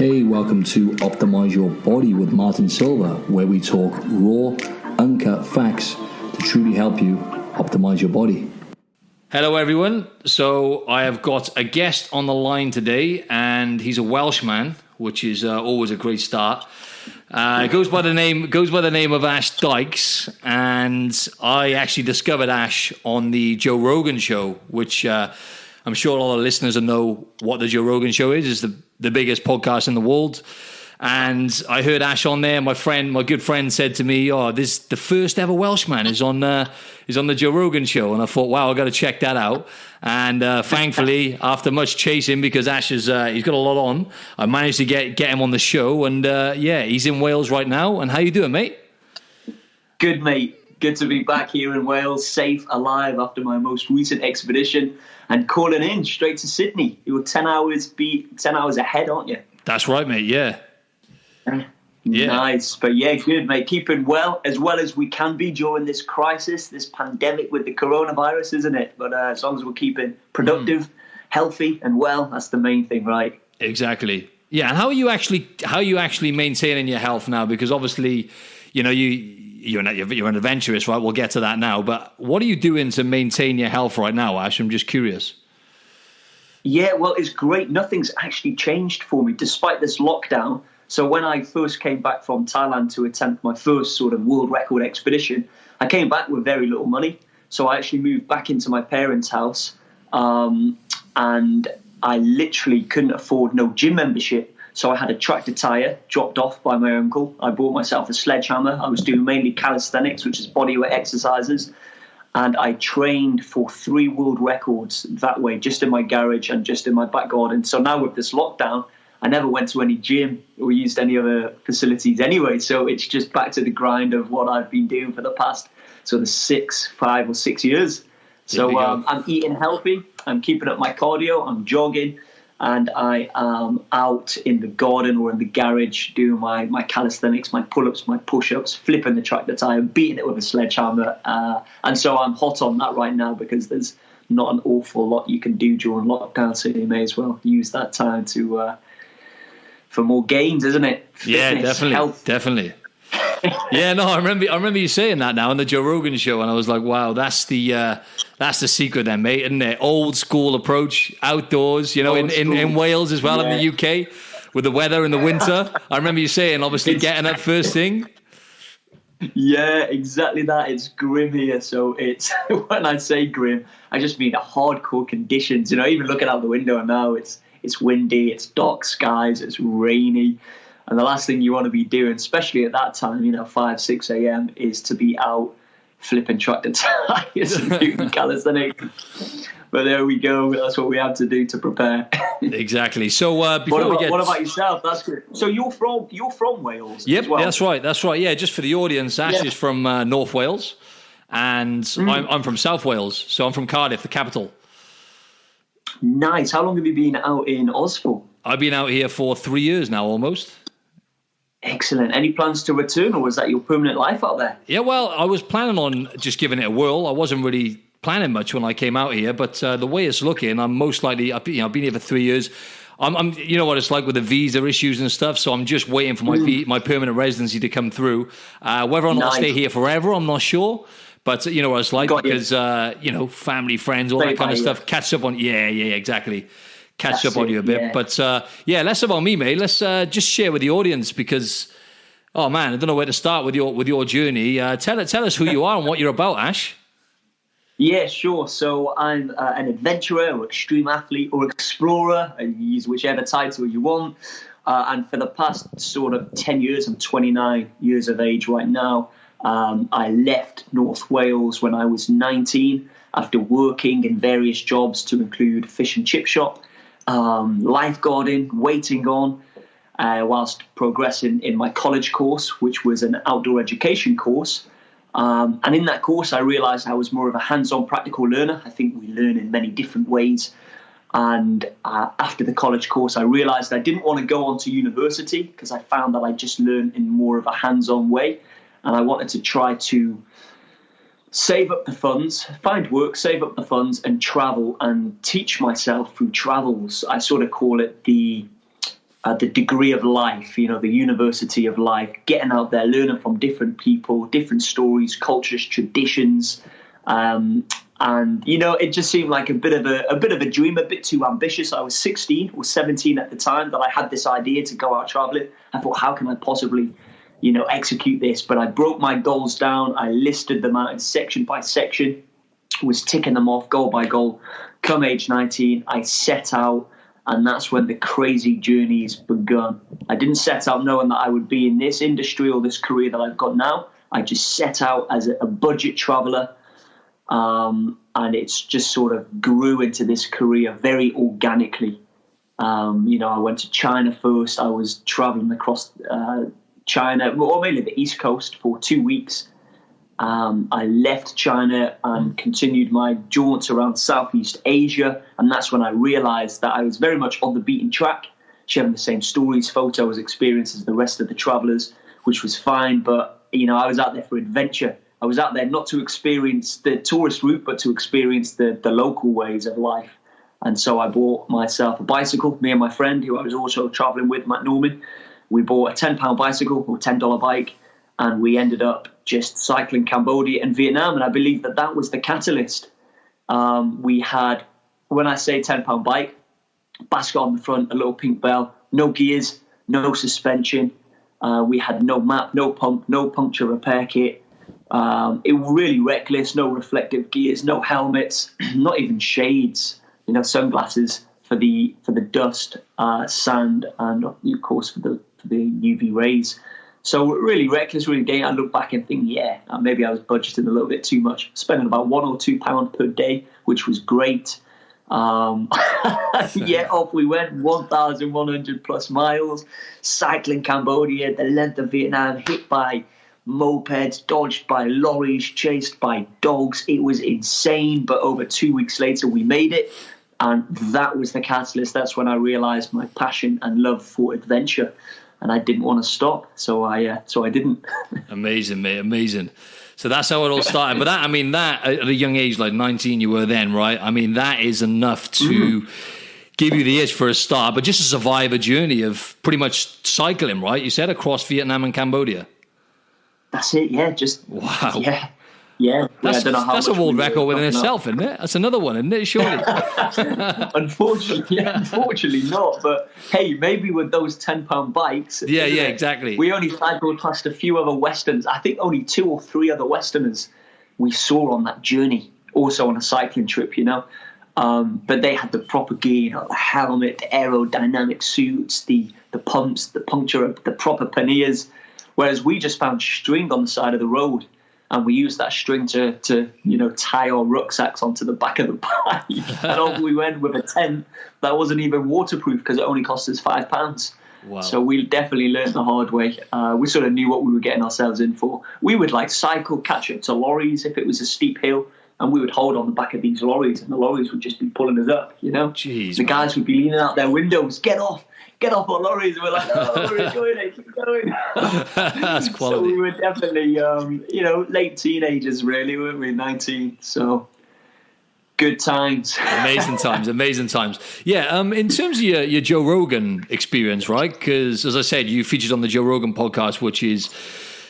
Hey, welcome to Optimize Your Body with Martin Silva, where we talk raw, uncut facts to truly help you optimize your body. Hello everyone. So I have got a guest on the line today, and he's a Welshman, which is always a great start. Goes by the name of Ash Dykes, and I actually discovered Ash on the Joe Rogan show, which I'm sure all the listeners will know what the Joe Rogan show is. It's the biggest podcast in the world. And I heard Ash on there. My good friend said to me, the first ever Welshman is on the Joe Rogan show. And I thought, wow, I've got to check that out. And thankfully, after much chasing, because Ash he's got a lot on, I managed to get him on the show. And he's in Wales right now. And how you doing, mate? Good, mate. Good to be back here in Wales, safe, alive after my most recent expedition, and calling in straight to Sydney. You were 10 hours ahead, aren't you? That's right, mate. Yeah. Yeah. Nice. But yeah, good, mate. Keeping well as we can be during this crisis, this pandemic with the coronavirus, isn't it? But as long as we're keeping productive, healthy, and well, that's the main thing, right? Exactly. Yeah. And how are you actually maintaining your health now? Because obviously, you know, you're an adventurous, right? We'll get to that now. But what are you doing to maintain your health right now, Ash? I'm just curious. Yeah, well, it's great. Nothing's actually changed for me despite this lockdown. So when I first came back from Thailand to attempt my first sort of world record expedition, I came back with very little money. So I actually moved back into my parents' house, and I literally couldn't afford no gym membership. So I had a tractor tire dropped off by my uncle. I bought myself a sledgehammer. I was doing mainly calisthenics, which is bodyweight exercises. And I trained for 3 world records that way, just in my garage and just in my back garden. So now with this lockdown, I never went to any gym or used any other facilities anyway. So it's just back to the grind of what I've been doing for the past sort of 5 or 6 years. So I'm eating healthy. I'm keeping up my cardio. I'm jogging. And I am out in the garden or in the garage doing my calisthenics, my pull-ups, my push-ups, flipping the tractor tire, beating it with a sledgehammer. And so I'm hot on that right now because there's not an awful lot you can do during lockdown. So you may as well use that time for more gains, isn't it? Fitness, definitely. Yeah, no, I remember you saying that now on the Joe Rogan show, and I was like, wow, that's the secret then, mate, isn't it? Old school approach, outdoors, you know, in Wales as well, in the UK, with the weather in the winter. I remember you saying, obviously, getting up first thing. Yeah, exactly that. It's grim here. So it's when I say grim, I just mean the hardcore conditions. You know, even looking out the window now, it's windy, it's dark skies, it's rainy. And the last thing you want to be doing, especially at that time, you know, 5, 6 a.m., is to be out flipping tractor tires and doing calisthenics. But there we go. That's what we have to do to prepare. Exactly. So what about yourself? That's good. So you're from Wales. Yep, as well. That's right. Yeah, just for the audience, Ash is from North Wales, and I'm from South Wales. So I'm from Cardiff, the capital. Nice. How long have you been out in Oz for? I've been out here for 3 years now, almost. Excellent. Any plans to return, or was that your permanent life out there? Yeah, well, I was planning on just giving it a whirl. I wasn't really planning much when I came out here, but the way it's looking, I'm most likely. I've been here for 3 years. I'm you know what it's like with the visa issues and stuff. So I'm just waiting for my permanent residency to come through. Whether or not I stay here forever, I'm not sure. But you know what it's like because family, friends, all that kind of stuff. Catch up on exactly. Catch up on you a bit. Yeah. But less about me, mate. Let's just share with the audience because, oh man, I don't know where to start with your journey. Tell us who you are and what you're about, Ash. Yeah, sure. So I'm an adventurer or extreme athlete or explorer, and you use whichever title you want. And for the past sort of 10 years, I'm 29 years of age right now. I left North Wales when I was 19 after working in various jobs to include fish and chip shop, lifeguarding, waiting on, whilst progressing in my college course, which was an outdoor education course. And in that course, I realized I was more of a hands-on practical learner. I think we learn in many different ways. And after the college course, I realized I didn't want to go on to university because I found that I just learned in more of a hands-on way. And I wanted to try to save up the funds, find work, save up the funds, and travel and teach myself through travels. I sort of call it the the degree of life, the university of life, getting out there, learning from different people, different stories, cultures, traditions. And it just seemed like a bit of a dream, a bit too ambitious. I was 16 or 17 at the time that I had this idea to go out traveling. I thought, how can I possibly, execute this? But I broke my goals down. I listed them out in section by section, was ticking them off goal by goal. Come age 19, I set out, and that's when the crazy journey's begun. I didn't set out knowing that I would be in this industry or this career that I've got now. I just set out as a budget traveler. And it's just sort of grew into this career very organically. I went to China first. I was traveling across China, or mainly the East Coast, for 2 weeks. I left China and continued my jaunt around Southeast Asia. And that's when I realized that I was very much on the beaten track, sharing the same stories, photos, experiences as the rest of the travelers, which was fine. But, I was out there for adventure. I was out there not to experience the tourist route, but to experience the local ways of life. And so I bought myself a bicycle, me and my friend, who I was also traveling with, Matt Norman. We bought a £10 bicycle or $10 bike, and we ended up just cycling Cambodia and Vietnam. And I believe that was the catalyst. We had, when I say £10 bike, basket on the front, a little pink bell, no gears, no suspension. We had no map, no pump, no puncture repair kit. It was really reckless, no reflective gears, no helmets, not even shades, sunglasses for the dust, sand, and of course for the UV rays. So really reckless, really day. I look back and think, maybe I was budgeting a little bit too much, spending about £1 or £2 per day, which was great. Off we went, 1,100 plus miles, cycling Cambodia, the length of Vietnam, hit by mopeds, dodged by lorries, chased by dogs. It was insane, but over 2 weeks later we made it, and that was the catalyst. That's when I realized my passion and love for adventure, and I didn't want to stop, so I didn't. Amazing, mate, amazing. So that's how it all started. But that at a young age, like 19 you were then, right? That is enough to give you the itch for a start, but just to survive a journey of pretty much cycling, right? You said across Vietnam and Cambodia. That's it, yeah. Just wow, yeah. That's a world record within itself, isn't it? That's another one, isn't it? Surely. Unfortunately not. But hey, maybe with those £10 bikes. Yeah, exactly. We only cycled past a few other Westerners. I think only 2 or 3 other Westerners we saw on that journey, also on a cycling trip, But they had the proper gear, the helmet, the aerodynamic suits, the pumps, the puncture, the proper panniers. Whereas we just found string on the side of the road, and we used that string to tie our rucksacks onto the back of the bike. And off we went with a tent that wasn't even waterproof because it only cost us £5. Wow. So we definitely learned the hard way. We sort of knew what we were getting ourselves in for. We would cycle, catch up to lorries if it was a steep hill, and we would hold on the back of these lorries, and the lorries would just be pulling us up, Jeez, the guys would be leaning out their windows, get off our lorries. And we're like, we're enjoying it, keep going. That's quality. So we were definitely, late teenagers, really, weren't we? 19. So good times. Amazing times. Yeah, in terms of your Joe Rogan experience, right? Because as I said, you featured on the Joe Rogan podcast, which is,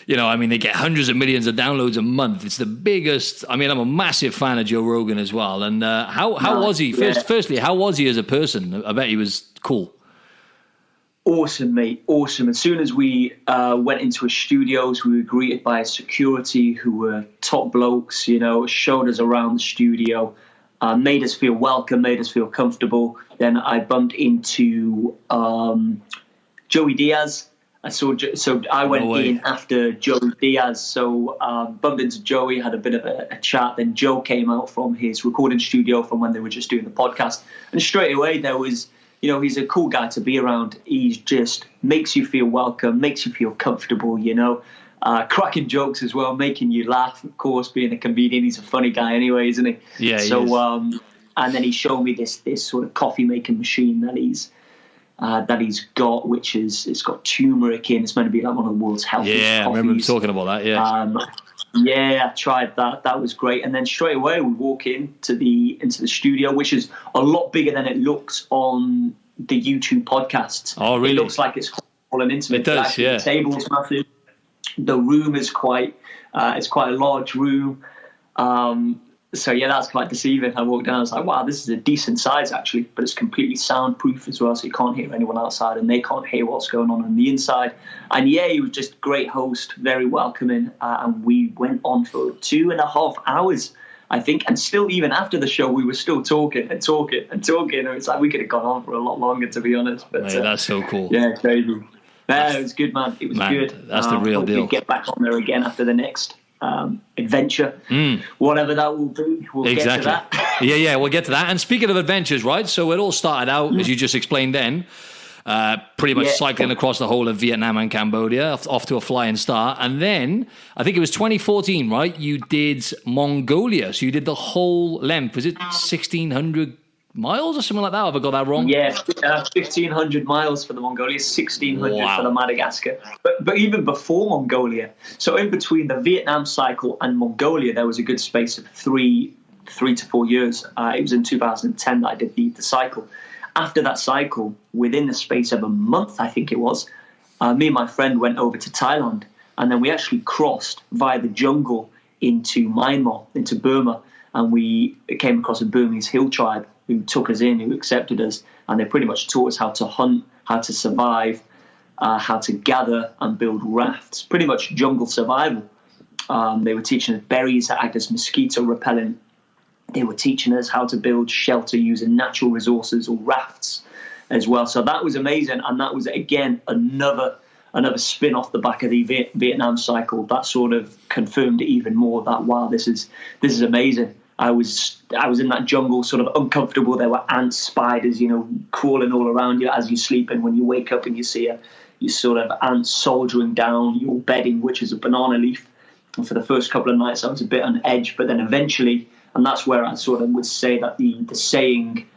they get hundreds of millions of downloads a month. It's the biggest. I'm a massive fan of Joe Rogan as well. And how was he? Firstly, how was he as a person? I bet he was cool. Awesome, mate. Awesome. As soon as we went into his studios, we were greeted by security who were top blokes, showed us around the studio, made us feel welcome, made us feel comfortable. Then I bumped into Joey Diaz. So I went in after Joey Diaz. So bumped into Joey, had a bit of a chat. Then Joe came out from his recording studio from when they were just doing the podcast. And straight away there was, he's a cool guy to be around. He just makes you feel welcome, makes you feel comfortable, cracking jokes as well, making you laugh. Of course, being a comedian, he's a funny guy anyway, isn't he? Yeah. So, and then he showed me this sort of coffee making machine that he's got, which is, it's got turmeric in. It's meant to be like one of the world's healthiest coffees. Yeah, I remember him talking about that. Yeah. Yeah, I tried that. That was great. And then straight away we walk into the studio, which is a lot bigger than it looks on the YouTube podcasts. Oh, really? It looks like it's all and intimate. It does, actually, yeah. The table's massive. The room is quite a large room. So yeah, that's quite deceiving. I walked down, I was like, wow, this is a decent size actually, but it's completely soundproof as well, so you can't hear anyone outside and they can't hear what's going on the inside. And yeah, he was just a great host, very welcoming, and we went on for 2.5 hours, I think, and still even after the show we were still talking and talking and talking, and it's like we could have gone on for a lot longer, to be honest. But Mate, that's so cool. Yeah, crazy. Yeah, it was good, man. It was good. That's the real deal. Get back on there again after the next adventure, whatever that will be. We'll get to that. yeah, we'll get to that. And speaking of adventures, right? So it all started out, as you just explained then, pretty much cycling across the whole of Vietnam and Cambodia, off to a flying start. And then, I think it was 2014, right? You did Mongolia. So you did the whole length. Was it 1,600 miles or something like that? Have I got that wrong? Yeah, 1,500 miles for the Mongolia, 1,600 for the Madagascar. But even before Mongolia, so in between the Vietnam cycle and Mongolia, there was a good space of three to 4 years. It was in 2010 that I did the cycle. After that cycle, within the space of a month, I think it was, me and my friend went over to Thailand, and then we actually crossed via the jungle into Myanmar, into Burma, and we came across a Burmese hill tribe who took us in, who accepted us, and they pretty much taught us how to hunt, how to survive, how to gather and build rafts, pretty much jungle survival. They were teaching us berries that act as mosquito repellent. They were teaching us how to build shelter using natural resources or rafts as well. So that was amazing, and that was, again, another spin off the back of the Vietnam cycle that sort of confirmed even more that, wow, this is amazing. I was in that jungle, sort of uncomfortable. There were ants, spiders, crawling all around you as you sleep. And when you wake up and you see you sort of ants soldiering down your bedding, which is a banana leaf. And for the first couple of nights, I was a bit on edge. But then eventually, and that's where I sort of would say that the saying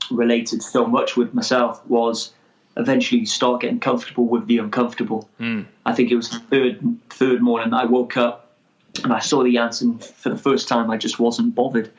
related so much with myself was, eventually you start getting comfortable with the uncomfortable. I think it was the third morning I woke up and I saw the ants, and for the first time I just wasn't bothered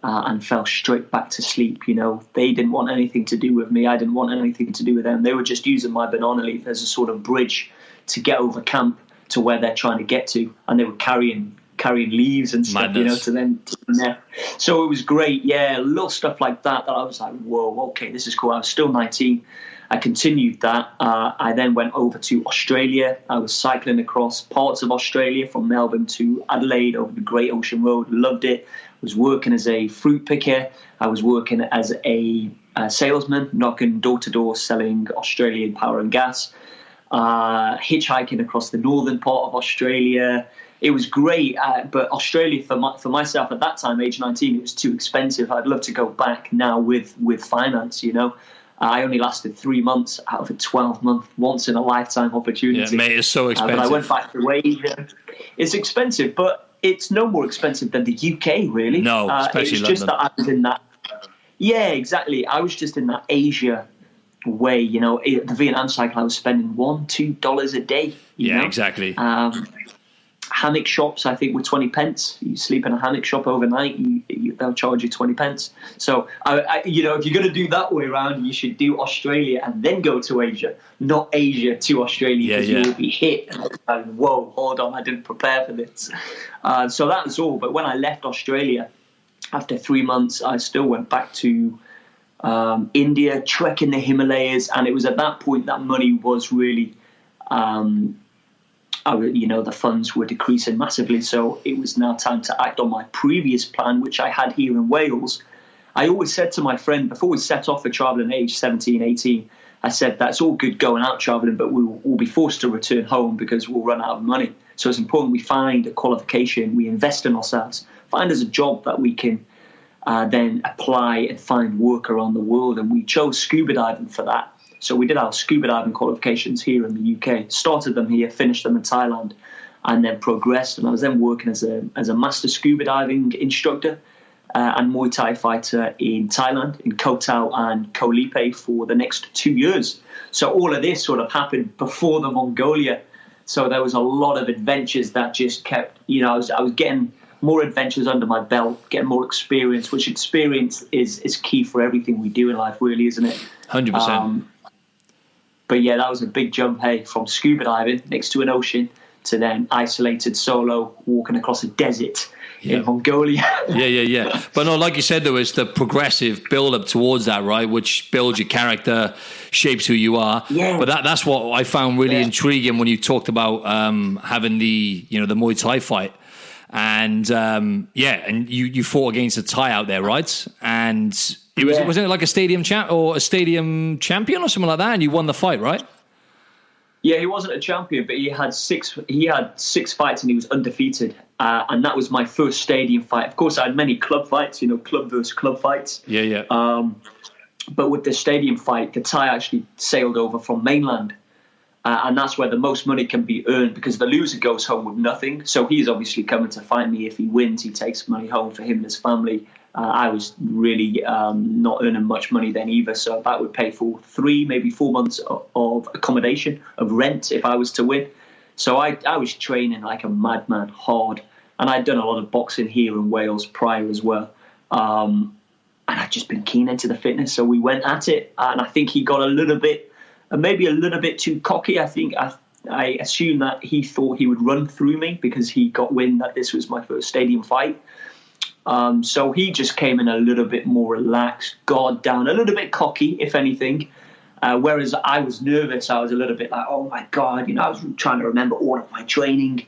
and fell straight back to sleep. They didn't want anything to do with me. I didn't want anything to do with them. They were just using my banana leaf as a sort of bridge to get over camp to where they're trying to get to, and they were carrying leaves and stuff, to them there. So it was great. Yeah, little stuff like that I was like, whoa, okay, this is cool. I was still 19. I continued that. I then went over to Australia. I was cycling across parts of Australia from Melbourne to Adelaide over the Great Ocean Road. Loved it. I was working as a fruit picker. I was working as a salesman, knocking door to door, selling Australian power and gas. Hitchhiking across the northern part of Australia. It was great, but Australia for myself at that time, age 19, it was too expensive. I'd love to go back now with finance, I only lasted 3 months out of a 12-month, once-in-a-lifetime opportunity. Yeah, mate, it's so expensive. But I went back to Asia. It's expensive, but it's no more expensive than the UK, really. No, especially London. It's just that I was in that... Yeah, exactly. I was just in that Asia way, the Vietnam cycle, I was spending $1-2 a day. You know? Exactly. Hammock shops, I think, were 20 pence. You sleep in a hammock shop overnight, they'll charge you 20 pence. So, if you're going to do that way around, you should do Australia and then go to Asia, not Asia to Australia, because you will be hit. And whoa, hold on, I didn't prepare for this. So that was all. But when I left Australia, after 3 months, I still went back to India, trekking the Himalayas. And it was at that point that money was really... the funds were decreasing massively, so it was now time to act on my previous plan, which I had here in Wales. I always said to my friend, before we set off for travelling age 17, 18, I said, that's all good going out travelling, but we'll be forced to return home because we'll run out of money. So it's important we find a qualification, we invest in ourselves, find us a job that we can then apply and find work around the world. And we chose scuba diving for that. So we did our scuba diving qualifications here in the UK, started them here, finished them in Thailand, and then progressed. And I was then working as a master scuba diving instructor and Muay Thai fighter in Thailand, in Koh Tao and Koh Lipe for the next 2 years. So all of this sort of happened before the Mongolia. So there was a lot of adventures that just kept, I was getting more adventures under my belt, get more experience, which experience is key for everything we do in life, really, isn't it? 100%. But yeah, that was a big jump, hey, from scuba diving next to an ocean to then isolated solo walking across a desert in Mongolia. Yeah. But no, like you said, there was the progressive build up towards that, right? Which builds your character, shapes who you are. Yeah. But that's what I found really intriguing when you talked about having the Muay Thai fight. And and you fought against a Thai out there, right? And wasn't it like a stadium champion or something like that? And you won the fight, right? Yeah, he wasn't a champion, but he had six fights and he was undefeated. And that was my first stadium fight. Of course, I had many club fights, club versus club fights. Yeah. But with the stadium fight, the Thai actually sailed over from mainland. And that's where the most money can be earned, because the loser goes home with nothing. So he's obviously coming to fight me. If he wins, he takes money home for him and his family. I was really not earning much money then either. So that would pay for 3, maybe 4 months of accommodation, of rent, if I was to win. So I was training like a madman, hard. And I'd done a lot of boxing here in Wales prior as well. And I'd just been keen into the fitness. So we went at it. And I think he got maybe a little bit too cocky. I think I assumed that he thought he would run through me because he got wind that this was my first stadium fight. So he just came in a little bit more relaxed, guard down, a little bit cocky, if anything. Whereas I was nervous. I was a little bit like, oh my God, I was trying to remember all of my training.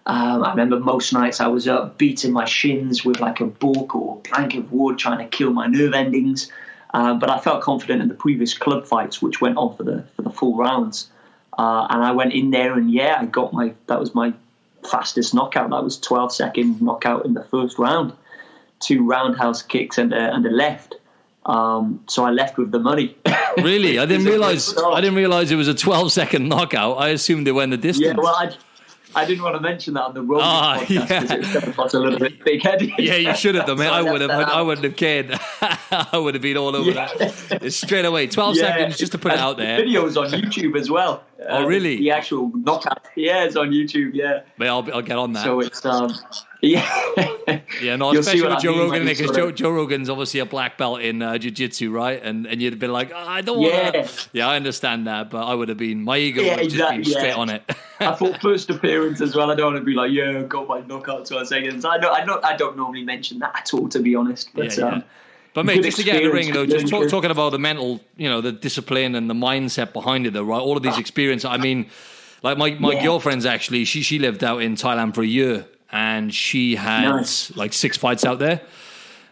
I remember most nights I was up beating my shins with like a book or a plank of wood, trying to kill my nerve endings. But I felt confident in the previous club fights, which went on for the full rounds. And I went in there and that was my fastest knockout. That was 12-second knockout in the first round. 2 roundhouse kicks and a left. So I left with the money. Really? I didn't realize it was a 12-second knockout. I assumed they went the distance. Yeah, well, I didn't want to mention that on the Rolling podcast because it was a little bit big-headed. Yeah, you should have done, man. I wouldn't have cared. I would have been all over that. Straight away. 12 seconds just to put it out there. The video's on YouTube as well. Oh, really? The actual knockout. Yeah, it's on YouTube, yeah. But I'll get on that. So it's, Yeah, no, especially with Joe Rogan, because Joe Rogan's obviously a black belt in jiu-jitsu, right? And you'd have been like, I don't want to. Yeah, I understand that, but I would have been, my ego would have just been straight on it. I thought first appearance as well. I don't want to be like, I got my knockout 12 seconds. I don't normally mention that at all, to be honest. But, but mate, just to get in the ring, though, just talking about the mental, the discipline and the mindset behind it, though, right? All of these experiences. I mean, like my girlfriend's actually, she lived out in Thailand for a year. And she had like 6 fights out there.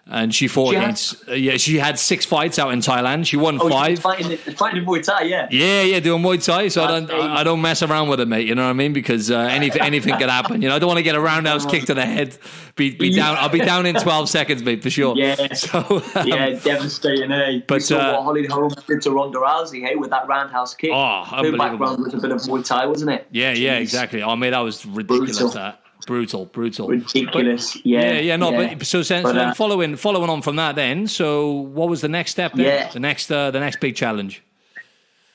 And she fought against... she had 6 fights out in Thailand. She won 5. Fighting Muay Thai, yeah. Yeah, doing Muay Thai. So I don't mess around with it, mate. You know what I mean? Because anything could happen. I don't want to get a roundhouse kick to the head. Down. I'll be down in 12 seconds, mate, for sure. Yeah. So, devastating, eh? But we saw what Holly Holm did to Ronda Rousey, hey, with that roundhouse kick. Oh, her background was a bit of Muay Thai, wasn't it? Yeah, exactly. Oh, mate, that was ridiculous, that. Brutal. Ridiculous. But then following on from that then, so what was the next step then? Yeah. The next big challenge.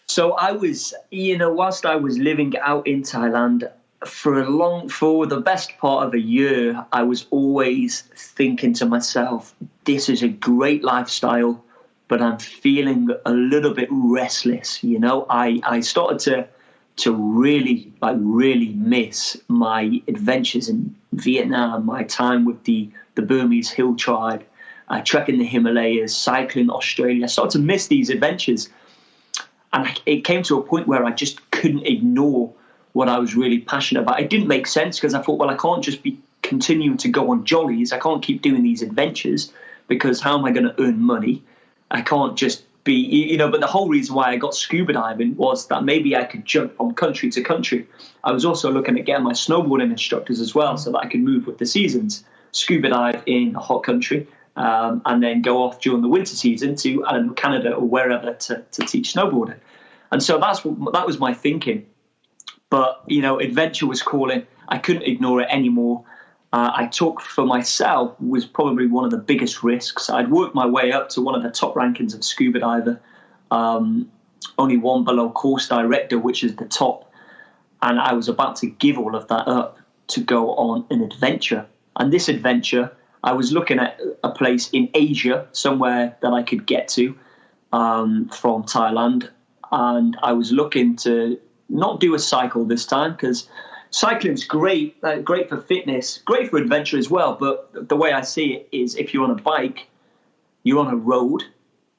So I was, whilst I was living out in Thailand for the best part of a year, I was always thinking to myself, this is a great lifestyle, but I'm feeling a little bit restless. I started to really miss my adventures in Vietnam, my time with the Burmese hill tribe, trekking the Himalayas, cycling Australia. I started to miss these adventures. And it came to a point where I just couldn't ignore what I was really passionate about. It didn't make sense because I thought, well, I can't just be continuing to go on jollies. I can't keep doing these adventures because how am I going to earn money? I can't just be, but the whole reason why I got scuba diving was that maybe I could jump from country to country. I was also looking at getting my snowboarding instructors as well so that I could move with the seasons, scuba dive in a hot country, and then go off during the winter season to Canada or wherever to teach snowboarding. And so that was my thinking. But, adventure was calling. I couldn't ignore it anymore. I took for myself was probably one of the biggest risks. I'd worked my way up to one of the top rankings of scuba diver, only one below course director, which is the top. And I was about to give all of that up to go on an adventure. And this adventure, I was looking at a place in Asia, somewhere that I could get to from Thailand. And I was looking to not do a cycle this time, because cycling's great, great for fitness, great for adventure as well. But the way I see it is, if you're on a bike, you're on a road.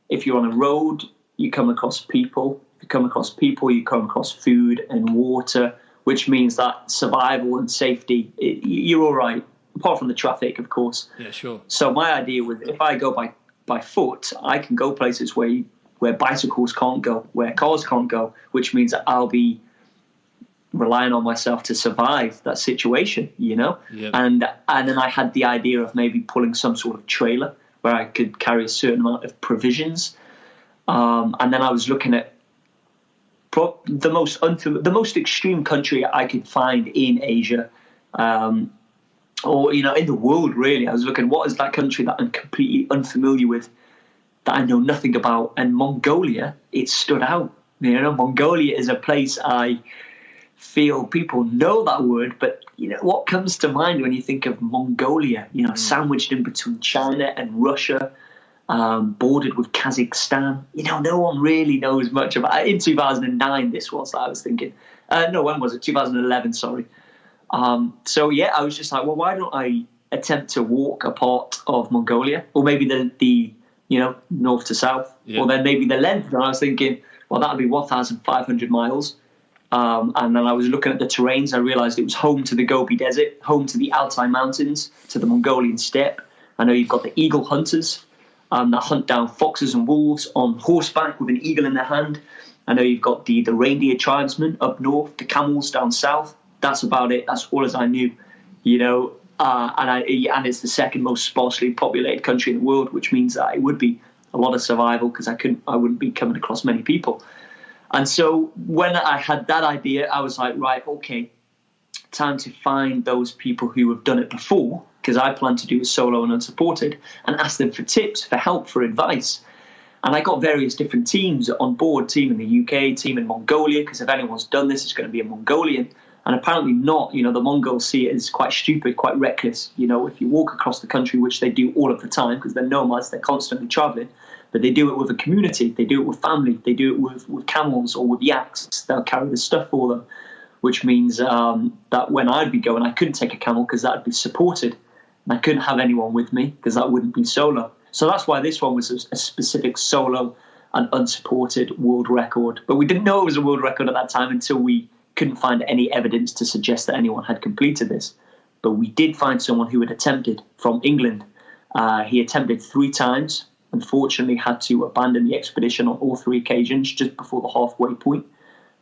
If you're on a road, you come across people. If you come across people, you come across food and water, which means that survival and safety, you're all right, apart from the traffic, of course. Yeah, sure. So my idea was, if I go by foot, I can go places where bicycles can't go, where cars can't go, which means that I'll be relying on myself to survive that situation, you know? Yep. And then I had the idea of maybe pulling some sort of trailer where I could carry a certain amount of provisions. And then I was looking at the most extreme country I could find in Asia, or, you know, in the world, really. I was looking, what is that country that I'm completely unfamiliar with, that I know nothing about? And Mongolia, it stood out. You know, Mongolia is a place I feel people know that word, but, you know, what comes to mind when you think of Mongolia? You know, sandwiched in between China and Russia, bordered with Kazakhstan. You know, no one really knows much about it. In 2009, this was, I was thinking. No, when was it? 2011, sorry. So, yeah, I was just like, well, why don't I attempt to walk a part of Mongolia? Or maybe the you know, north to south. Yeah. Or then maybe the length. And I was thinking, well, that would be 1,500 miles. And then I was looking at the terrains. I realized it was home to the Gobi Desert, home to the Altai Mountains, to the Mongolian steppe. I know you've got the eagle hunters that hunt down foxes and wolves on horseback with an eagle in their hand. I know you've got the reindeer tribesmen up north, the camels down south. That's about it. That's all as I knew, you know. And it's the second most sparsely populated country in the world, which means that it would be a lot of survival, because I wouldn't be coming across many people. And so when I had that idea, I was like, right, okay, time to find those people who have done it before, because I plan to do it solo and unsupported, and ask them for tips, for help, for advice. And I got various different teams on board, team in the UK, team in Mongolia, because if anyone's done this, it's going to be a Mongolian. And apparently not, you know, the Mongols see it as quite stupid, quite reckless. You know, if you walk across the country, which they do all of the time, because they're nomads, they're constantly traveling, but they do it with a community, they do it with family, they do it with camels or with yaks. They'll carry the stuff for them, which means that when I'd be going, I couldn't take a camel because that would be supported. And I couldn't have anyone with me because that wouldn't be solo. So that's why this one was a specific solo and unsupported world record. But we didn't know it was a world record at that time until we couldn't find any evidence to suggest that anyone had completed this. But we did find someone who had attempted, from England. He attempted 3 times, unfortunately had to abandon the expedition on all 3 occasions just before the halfway point.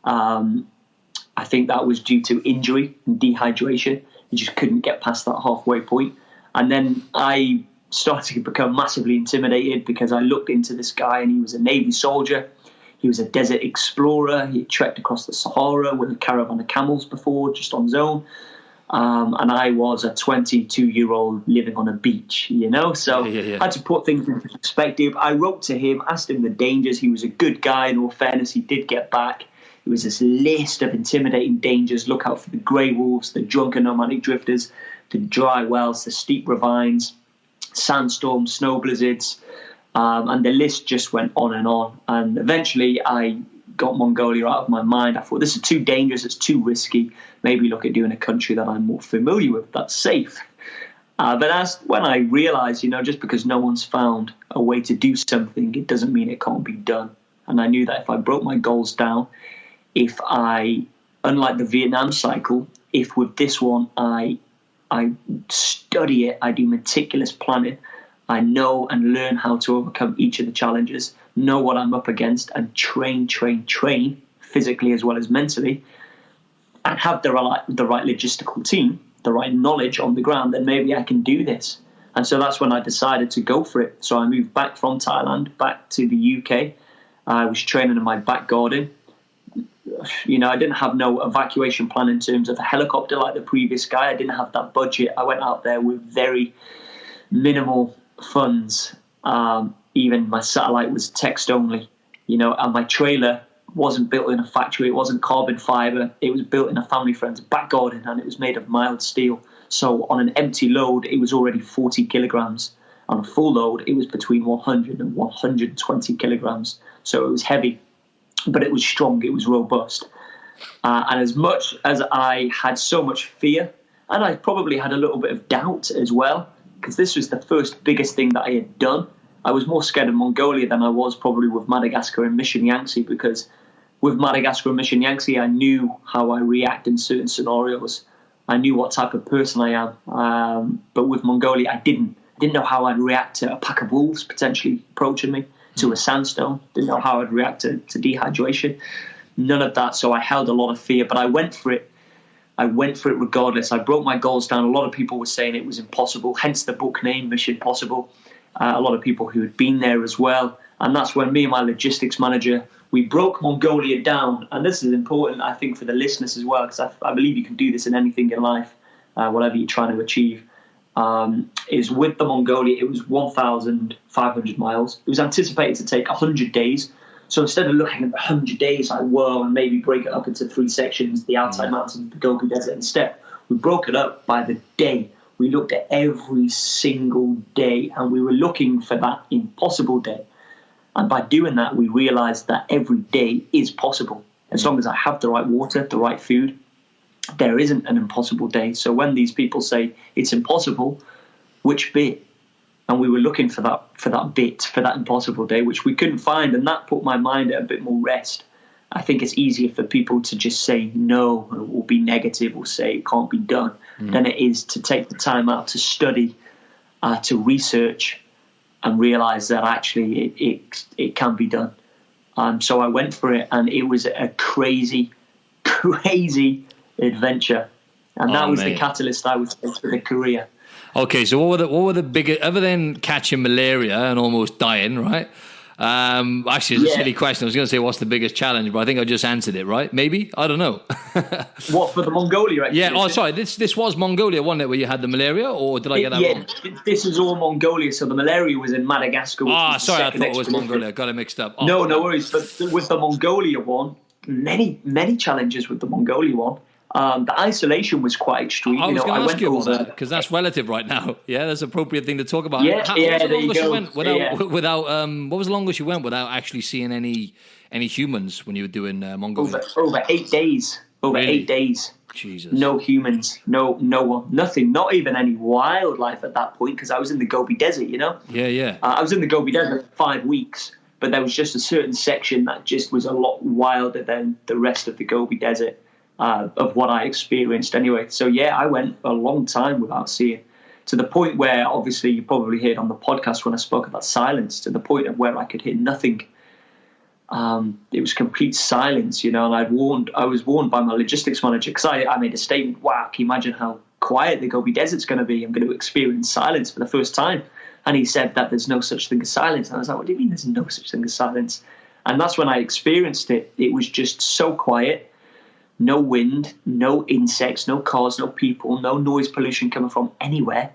I think that was due to injury and dehydration. He just couldn't get past that halfway point. And then I started to become massively intimidated, because I looked into this guy and he was a Navy soldier. He was a desert explorer. He had trekked across the Sahara with a caravan of camels before, just on his own. And I was a 22-year-old living on a beach, you know? So I had to put things into perspective. I wrote to him, asked him the dangers. He was a good guy. In all fairness, he did get back. It was this list of intimidating dangers. Look out for the grey wolves, the drunken nomadic drifters, the dry wells, the steep ravines, sandstorms, snow blizzards. And the list just went on and on. And eventually I got Mongolia out of my mind. I thought, this is too dangerous, it's too risky. Maybe look at doing a country that I'm more familiar with, that's safe. But when I realized, you know, just because no one's found a way to do something, it doesn't mean it can't be done. And I knew that if I broke my goals down, if I, unlike the Vietnam cycle, if with this one I study it, I do meticulous planning, I know and learn how to overcome each of the challenges, know what I'm up against, and train, physically as well as mentally, and have the right logistical team, the right knowledge on the ground, then maybe I can do this. And so that's when I decided to go for it. So I moved back from Thailand, back to the UK. I was training in my back garden. You know, I didn't have no evacuation plan in terms of a helicopter like the previous guy. I didn't have that budget. I went out there with very minimal funds. Even my satellite was text only, you know, and my trailer wasn't built in a factory. It wasn't carbon fiber. It was built in a family friend's back garden, and it was made of mild steel. So on an empty load, it was already 40 kilograms. On a full load, it was between 100 and 120 kilograms. So it was heavy, but it was strong. It was robust. And as much as I had so much fear, and I probably had a little bit of doubt as well, because this was the first biggest thing that I had done. I was more scared of Mongolia than I was probably with Madagascar and Mission Yangtze, because with Madagascar and Mission Yangtze, I knew how I react in certain scenarios. I knew what type of person I am. But with Mongolia, I didn't know how I'd react to a pack of wolves potentially approaching me, to a sandstone. Didn't know how I'd react to dehydration. None of that. So I held a lot of fear, but I went for it. I went for it regardless. I broke my goals down. A lot of people were saying it was impossible, hence the book name, Mission Possible. A lot of people who had been there as well. And that's when me and my logistics manager, we broke Mongolia down. And this is important, I think, for the listeners as well, because I believe you can do this in anything in life, whatever you're trying to achieve. Is with the Mongolia, it was 1,500 miles. It was anticipated to take 100 days. So instead of looking at 100 days, I whirl and maybe break it up into 3 sections, the outside mountains, the Gobi Desert. Instead, we broke it up by the day. We looked at every single day, and we were looking for that impossible day. And by doing that, we realized that every day is possible. As long as I have the right water, the right food, there isn't an impossible day. So when these people say it's impossible, which bit? And we were looking for that bit, for that impossible day, which we couldn't find. And that put my mind at a bit more rest. I think it's easier for people to just say no or be negative or say it can't be done than it is to take the time out to study, to research, and realize that actually it can be done. So I went for it, and it was a crazy adventure. And that was the catalyst, I would say, for the career. Okay, so what were the biggest, other than catching malaria and almost dying, right? Actually, it's a silly question. I was going to say, what's the biggest challenge? But I think I just answered it, right? Maybe? I don't know. What, for the Mongolia expedition? Yeah, oh, sorry. This was Mongolia, wasn't it, where you had the malaria? Or did I get that wrong? Yeah, this is all Mongolia. So the malaria was in Madagascar. Sorry, I thought it was Mongolia. Got it mixed up. No worries. But with the Mongolia one, many challenges with the Mongolia one. The isolation was quite extreme. I was going to ask you about that, because that's relative right now. Yeah, that's an appropriate thing to talk about. What was the longest you went without actually seeing any humans when you were doing Mongolia? Over 8 days. Really? 8 days. Jesus. No humans, no one, nothing, not even any wildlife at that point, because I was in the Gobi Desert, you know? Yeah. I was in the Gobi Desert for 5 weeks, but there was just a certain section that just was a lot wilder than the rest of the Gobi Desert. Of what I experienced anyway. So yeah, I went a long time without seeing, to the point where, obviously you probably heard on the podcast when I spoke about silence, to the point of where I could hear nothing. It was complete silence, you know, and I was warned by my logistics manager, because I made a statement, wow, can you imagine how quiet the Gobi Desert's going to be? I'm going to experience silence for the first time. And he said that there's no such thing as silence. And I was like, what do you mean there's no such thing as silence? And that's when I experienced it. It was just so quiet. No wind, no insects, no cars, no people, no noise pollution coming from anywhere.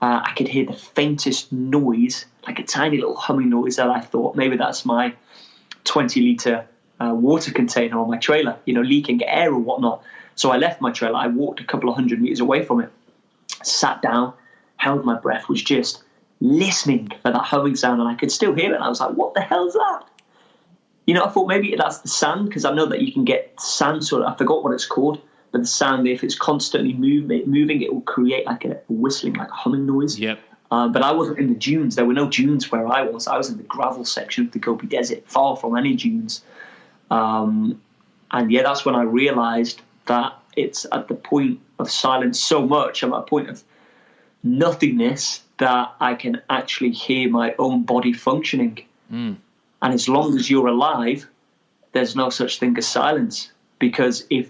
I could hear the faintest noise, like a tiny little humming noise that I thought maybe that's my 20-litre water container on my trailer, you know, leaking air or whatnot. So I left my trailer. I walked a couple of 100 meters away from it, sat down, held my breath, was just listening for that humming sound, and I could still hear it. And I was like, what the hell's that? You know, I thought maybe that's the sand, because I know that you can get sand sort of, I forgot what it's called, but the sand, if it's constantly moving, it will create like a whistling, like a humming noise. Yep. But I wasn't in the dunes. There were no dunes where I was. I was in the gravel section of the Gobi Desert, far from any dunes. And yeah, that's when I realized that it's at the point of silence so much. I'm at a point of nothingness that I can actually hear my own body functioning. And as long as you're alive, there's no such thing as silence. Because if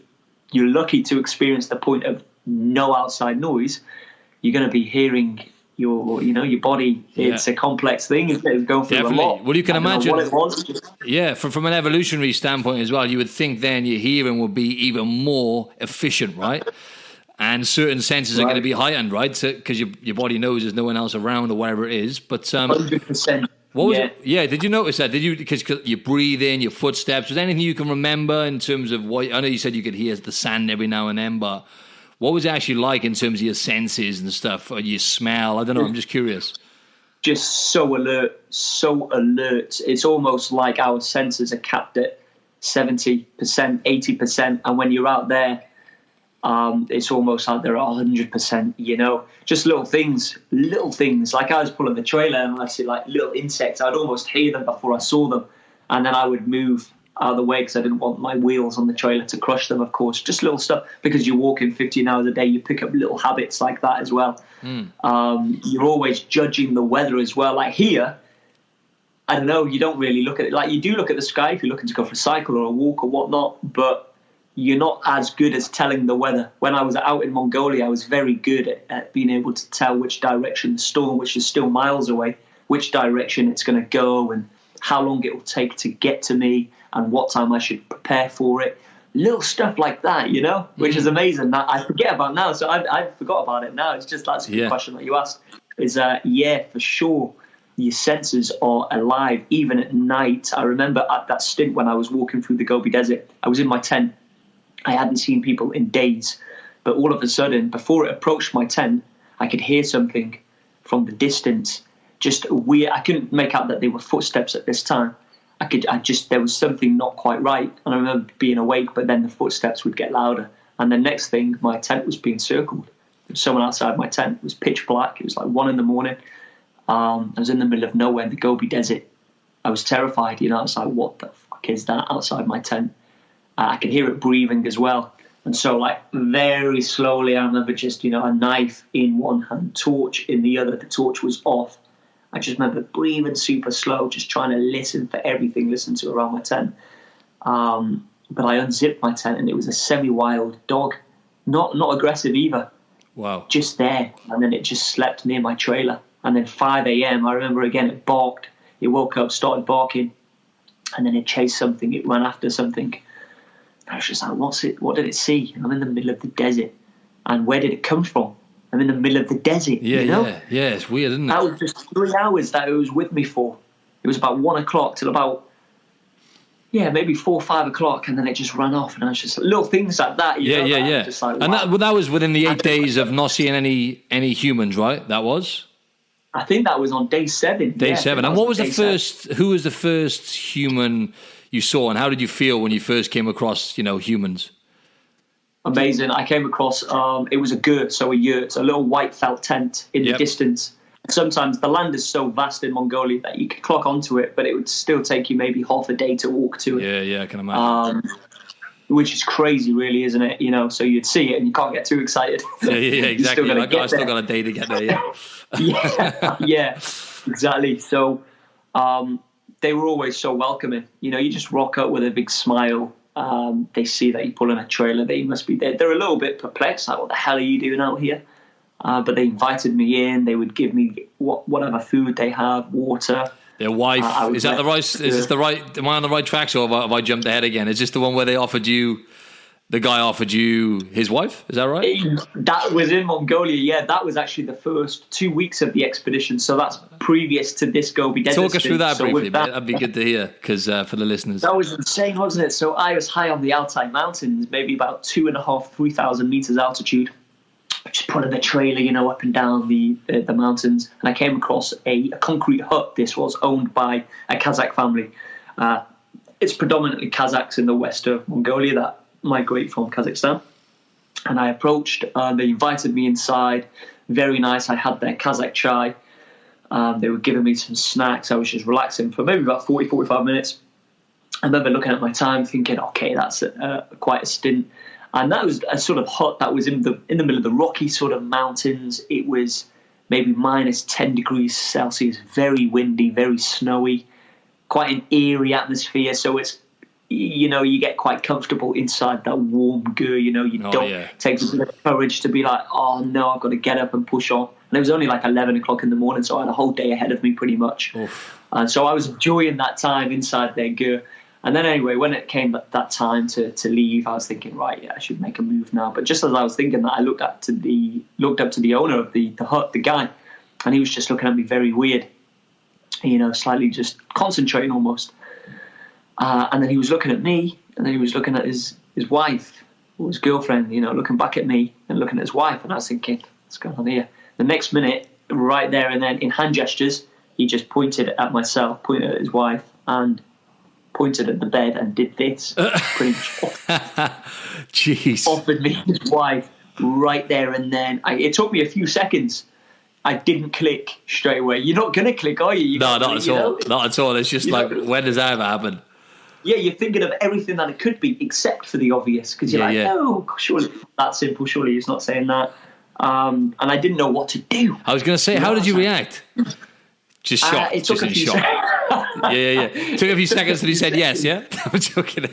you're lucky to experience the point of no outside noise, you're going to be hearing your body. It's a complex thing. It's going through a lot. Well, you can imagine. What it was. Yeah, from an evolutionary standpoint as well, you would think then your hearing would be even more efficient, right? And certain senses are going to be heightened, right? Because your body knows there's no one else around or whatever it is. But 100%. What was it? Yeah, did you notice that? Did you, because your breathing, your footsteps, was there anything you can remember in terms of what, I know you said you could hear the sand every now and then, but what was it actually like in terms of your senses and stuff, or your smell? I don't know, I'm just curious. Just so alert, so alert. It's almost like our senses are capped at 70%, 80%, and when you're out there, it's almost like they're 100%, you know, just little things, like I was pulling the trailer and I see like little insects, I'd almost hear them before I saw them, and then I would move out of the way because I didn't want my wheels on the trailer to crush them, of course, just little stuff, because you're walking 15 hours a day, you pick up little habits like that as well. You're always judging the weather as well, like here, I don't know, you don't really look at it, like you do look at the sky if you're looking to go for a cycle or a walk or whatnot, but you're not as good as telling the weather. When I was out in Mongolia, I was very good at being able to tell which direction the storm, which is still miles away, which direction it's going to go and how long it will take to get to me and what time I should prepare for it. Little stuff like that, you know, which is amazing. That I forget about now. So I forgot about it now. It's just that's a good question that you asked. Is yeah, for sure. Your senses are alive even at night. I remember at that stint when I was walking through the Gobi Desert, I was in my tent. I hadn't seen people in days, but all of a sudden, before it approached my tent, I could hear something from the distance. Just weird. I couldn't make out that they were footsteps at this time. There was something not quite right. And I remember being awake, but then the footsteps would get louder. And the next thing, my tent was being circled. There was someone outside my tent. It was pitch black. It was like 1 a.m. I was in the middle of nowhere in the Gobi Desert. I was terrified, you know. I was like, what the fuck is that outside my tent? I could hear it breathing as well. And so, like, very slowly, I remember just, you know, a knife in one hand, torch in the other. The torch was off. I just remember breathing super slow, just trying to listen for everything, listen to around my tent. But I unzipped my tent, and it was a semi-wild dog. Not aggressive either. Wow. Just there. And then it just slept near my trailer. And then 5 a.m., I remember again, it barked. It woke up, started barking. And then it chased something. It ran after something. I was just like, what did it see? I'm in the middle of the desert. And where did it come from? I'm in the middle of the desert, you know? Yeah, it's weird, isn't it? That was just 3 hours that it was with me for. It was about 1 o'clock till about, maybe 4 or 5 o'clock, and then it just ran off. And I was just little things like that. Yeah. Just like, and wow. that was within the 8 days of not seeing any humans, right? That was? I think that was on day 7. Day 7. And what was who was the first human you saw, and how did you feel when you first came across, you know, humans? Amazing. I came across, it was a yurt, a little white felt tent in the distance. Sometimes the land is so vast in Mongolia that you could clock onto it, but it would still take you maybe half a day to walk to it. Yeah, I can imagine. Which is crazy, really, isn't it? You know, so you'd see it and you can't get too excited. Yeah, exactly. I still got a day to get there, yeah, exactly. So they were always so welcoming. You know, you just rock up with a big smile. They see that you pull in a trailer, they must be there. They're a little bit perplexed, like, what the hell are you doing out here? But they invited me in. They would give me whatever food they have, water. Their wife, is that the right? Is this the right? Am I on the right tracks, or have I jumped ahead again? Is this the one where the guy offered you his wife? Is that right? That was in Mongolia. Yeah, that was actually the first 2 weeks of the expedition. So that's previous to this Gobi Desert. Talk us through that briefly. That'd be good to hear, because for the listeners, that was insane, wasn't it? So I was high on the Altai Mountains, maybe about 2,500, 3,000 meters altitude. Just pulling the trailer, you know, up and down the mountains, and I came across a concrete hut. This was owned by a Kazakh family. It's predominantly Kazakhs in the west of Mongolia that migrate from Kazakhstan. And I approached. They invited me inside. Very nice. I had their Kazakh chai. They were giving me some snacks. I was just relaxing for maybe about 40, 45 minutes. I remember looking at my time, thinking, okay, that's quite a stint. And that was a sort of hut that was in the middle of the rocky sort of mountains. It was maybe minus 10 degrees Celsius, very windy, very snowy, quite an eerie atmosphere. So it's, you know, you get quite comfortable inside that warm gur. You know, it takes a bit of courage to be like, oh no, I've got to get up and push on. And it was only like 11 o'clock in the morning, so I had a whole day ahead of me pretty much. And so I was enjoying that time inside their gur. And then anyway, when it came that time to leave, I was thinking, right, yeah, I should make a move now. But just as I was thinking that, I looked up to the owner of the hut, the guy, and he was just looking at me very weird. slightly just concentrating almost. And then he was looking at me, and then he was looking at his wife, or his girlfriend, looking back at me and looking at his wife. And I was thinking, what's going on here? The next minute, right there and then, in hand gestures, he just pointed at myself, pointed at his wife, and pointed at the bed and did this. Pretty much Jeez. offered me his wife right there and then. It took me a few seconds. I didn't click straight away. You're not going to click, are you? No, not at all. Not at all. It's just when does that ever happen? Yeah, you're thinking of everything that it could be except for the obvious, because you're no, surely that simple. Surely he's not saying that. And I didn't know what to do. I was going to say, how did you react? Just shocked. It took a few seconds. Yeah. It took a few seconds and he said yes, yeah? I'm joking.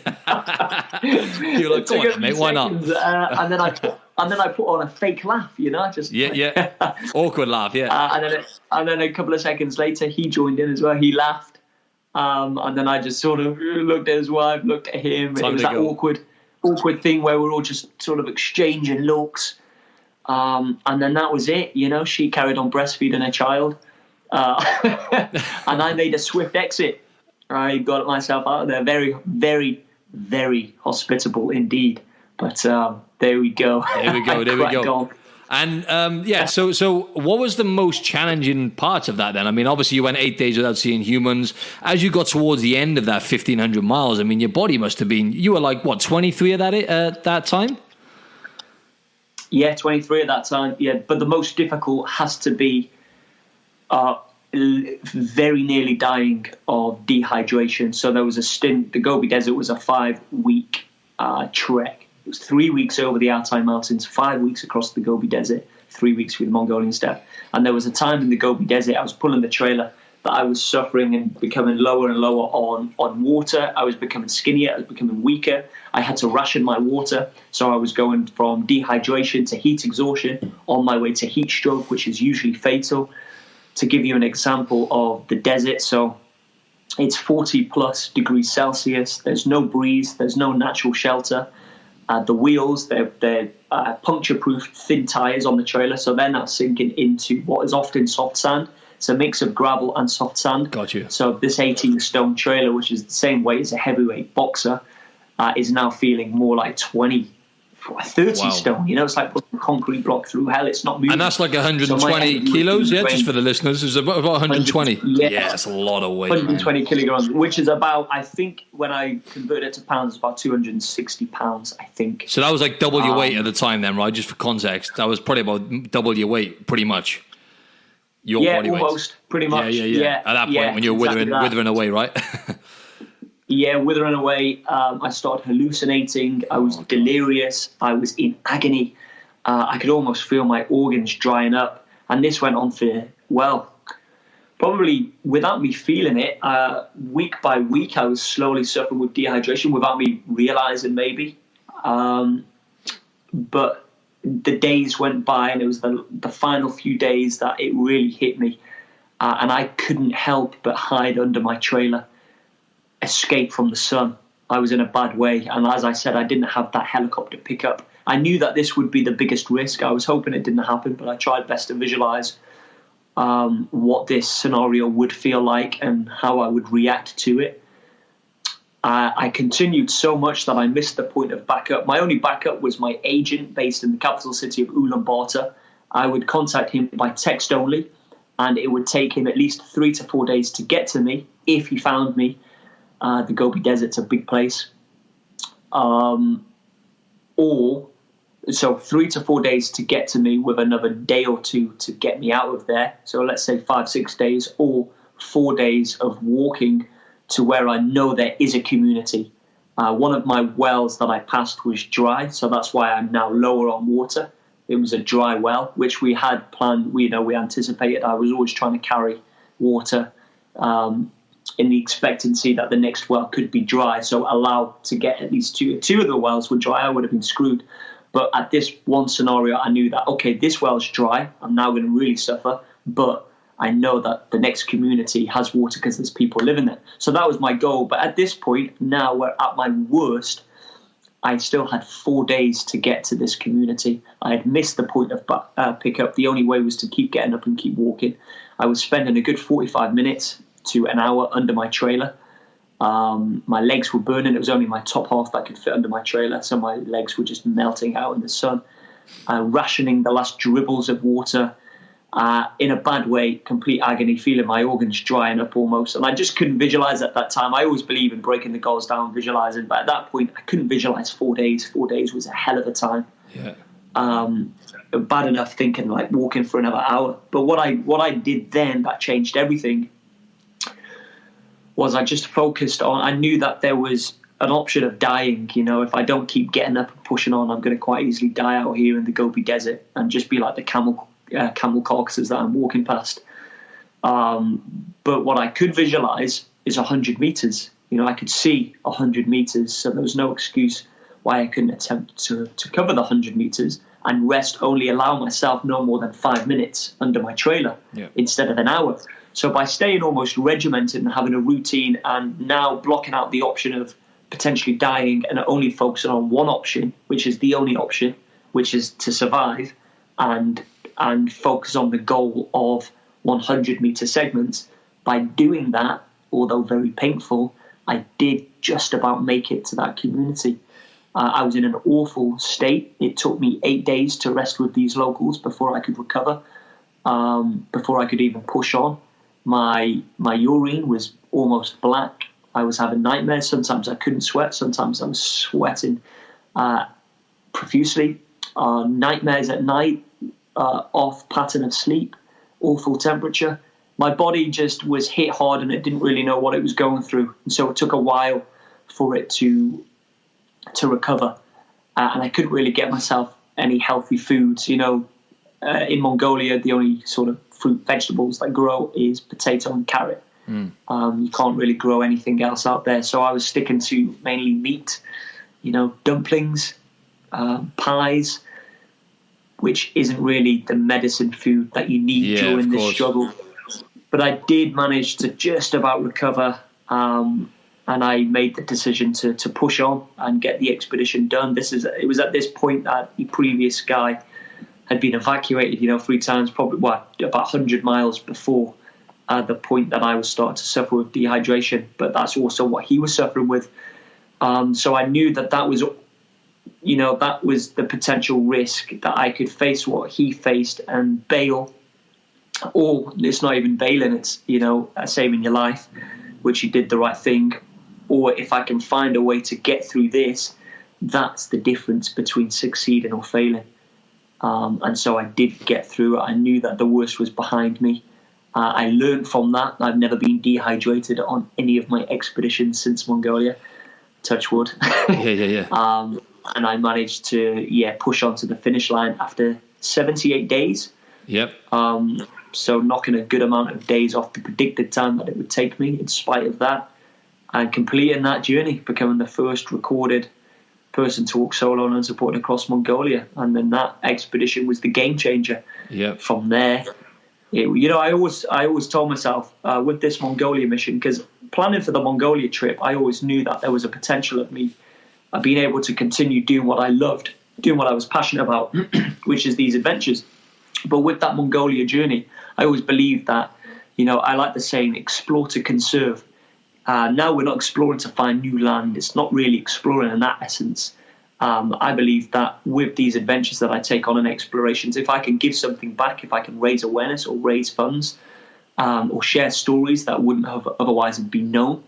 You're like, go on, mate, why not? And then I put on a fake laugh, just... Yeah. Awkward laugh, yeah. And then a couple of seconds later, he joined in as well. He laughed. And then I just sort of looked at his wife, looked at him. It was that awkward thing where we're all just sort of exchanging looks. And then that was it, She carried on breastfeeding her child. And I made a swift exit. I got myself out of there. Very, very, very hospitable indeed. But there we go. There we go. And so what was the most challenging part of that then? I mean, obviously you went 8 days without seeing humans. As you got towards the end of that 1,500 miles, I mean, your body must have been, you were like, what, 23 at that time? Yeah, 23 at that time. Yeah, but the most difficult has to be very nearly dying of dehydration. So there was a stint. The Gobi Desert was a 5-week trek. It was 3 weeks over the Altai Mountains, 5 weeks across the Gobi Desert, 3 weeks through the Mongolian steppe. And there was a time in the Gobi Desert, I was pulling the trailer, that I was suffering and becoming lower and lower on water. I was becoming skinnier. I was becoming weaker. I had to ration my water. So I was going from dehydration to heat exhaustion on my way to heat stroke, which is usually fatal. To give you an example of the desert, so it's 40 plus degrees Celsius. There's no breeze. There's no natural shelter. The wheels, they're puncture-proof thin tires on the trailer, so they're not sinking into what is often soft sand. It's a mix of gravel and soft sand. Got you. So this 18-stone trailer, which is the same weight as a heavyweight boxer, is now feeling more like 30 stone. It's like putting a concrete block through hell. It's not moving. And that's like 120 kilos, just for the listeners. It's about 120. Yeah, that's a lot of weight. 120 kilograms, which is about, I think, when I convert it to pounds, about 260 pounds, I think. So that was like double your weight at the time then, right? Just for context. That was probably about double your weight, pretty much. Your body weight. Almost, pretty much. Yeah. At that point, when you're withering away, right? Yeah, withering away. I started hallucinating. I was delirious. I was in agony. I could almost feel my organs drying up. And this went on for, probably without me feeling it, week by week, I was slowly suffering with dehydration without me realizing maybe. But the days went by, and it was the final few days that it really hit me. And I couldn't help but hide under my trailer, escape from the sun. I was in a bad way. And as I said, I didn't have that helicopter pickup. I knew that this would be the biggest risk. I was hoping it didn't happen, but I tried best to visualize what this scenario would feel like and how I would react to it. I continued so much that I missed the point of backup. My only backup was my agent based in the capital city of Ulaanbaatar. I would contact him by text only, and it would take him at least 3 to 4 days to get to me if he found me. The Gobi Desert's a big place. So 3 to 4 days to get to me with another day or two to get me out of there. So let's say 5-6 days, or 4 days of walking to where I know there is a community. One of my wells that I passed was dry, so that's why I'm now lower on water. It was a dry well, which we had planned. We anticipated. I was always trying to carry water in the expectancy that the next well could be dry, so allow to get at least two of the wells were dry. I would have been screwed. But at this one scenario, I knew that, okay, this well's dry. I'm now going to really suffer, but I know that the next community has water because there's people living there. So that was my goal. But at this point, now we're at my worst. I still had 4 days to get to this community. I had missed the point of pickup. The only way was to keep getting up and keep walking. I was spending a good 45 minutes to an hour under my trailer. My legs were burning. It was only my top half that could fit under my trailer, so my legs were just melting out in the sun. Rationing the last dribbles of water, in a bad way, complete agony, feeling my organs drying up almost. And I just couldn't visualize at that time. I always believe in breaking the goals down, visualizing, but at that point, I couldn't visualize 4 days. 4 days was a hell of a time. Yeah. Bad enough thinking like walking for another hour. But what I did then that changed everything was I just focused on, I knew that there was an option of dying. You know, if I don't keep getting up and pushing on, I'm going to quite easily die out here in the Gobi Desert and just be like the camel carcasses that I'm walking past. But what I could visualize is 100 meters. You know, I could see 100 meters, so there was no excuse why I couldn't attempt to cover the 100 meters and allow myself no more than 5 minutes under my trailer instead of an hour. So by staying almost regimented and having a routine and now blocking out the option of potentially dying and only focusing on one option, which is the only option, which is to survive and focus on the goal of 100-meter segments. By doing that, although very painful, I did just about make it to that community. I was in an awful state. It took me 8 days to rest with these locals before I could recover, before I could even push on. My urine was almost black. I was having nightmares. Sometimes I couldn't sweat. Sometimes I was sweating profusely. Nightmares at night, off pattern of sleep, awful temperature. My body just was hit hard and it didn't really know what it was going through. And so it took a while for it to recover. And I couldn't really get myself any healthy foods. You know, in Mongolia, the only sort of fruit vegetables that grow is potato and carrot. You can't really grow anything else out there. So I was sticking to mainly meat, you know, dumplings, pies, which isn't really the medicine food that you need during this struggle. But I did manage to just about recover, and I made the decision to push on and get the expedition done. It was at this point that the previous guy had been evacuated, 3 times, probably about 100 miles before the point that I was starting to suffer with dehydration. But that's also what he was suffering with. So I knew that was, that was the potential risk, that I could face what he faced and bail. Or it's not even bailing, it's, saving your life, which he did the right thing. Or if I can find a way to get through this, that's the difference between succeeding or failing. And so I did get through it. I knew that the worst was behind me. I learned from that. I've never been dehydrated on any of my expeditions since Mongolia. Touch wood. Yeah. And I managed to, push on to the finish line after 78 days. Yep. So knocking a good amount of days off the predicted time that it would take me in spite of that. And completing that journey, becoming the first recorded person to walk solo and unsupported across Mongolia. And then that expedition was the game changer. Yep. From there, I always told myself with this Mongolia mission, because planning for the Mongolia trip, I always knew that there was a potential of me being able to continue doing what I loved, doing what I was passionate about, which is these adventures. But with that Mongolia journey, I always believed that, I like the saying, explore to conserve. Now we're not exploring to find new land. It's not really exploring in that essence. I believe that with these adventures that I take on in explorations, if I can give something back, if I can raise awareness or raise funds, or share stories that wouldn't have otherwise been known,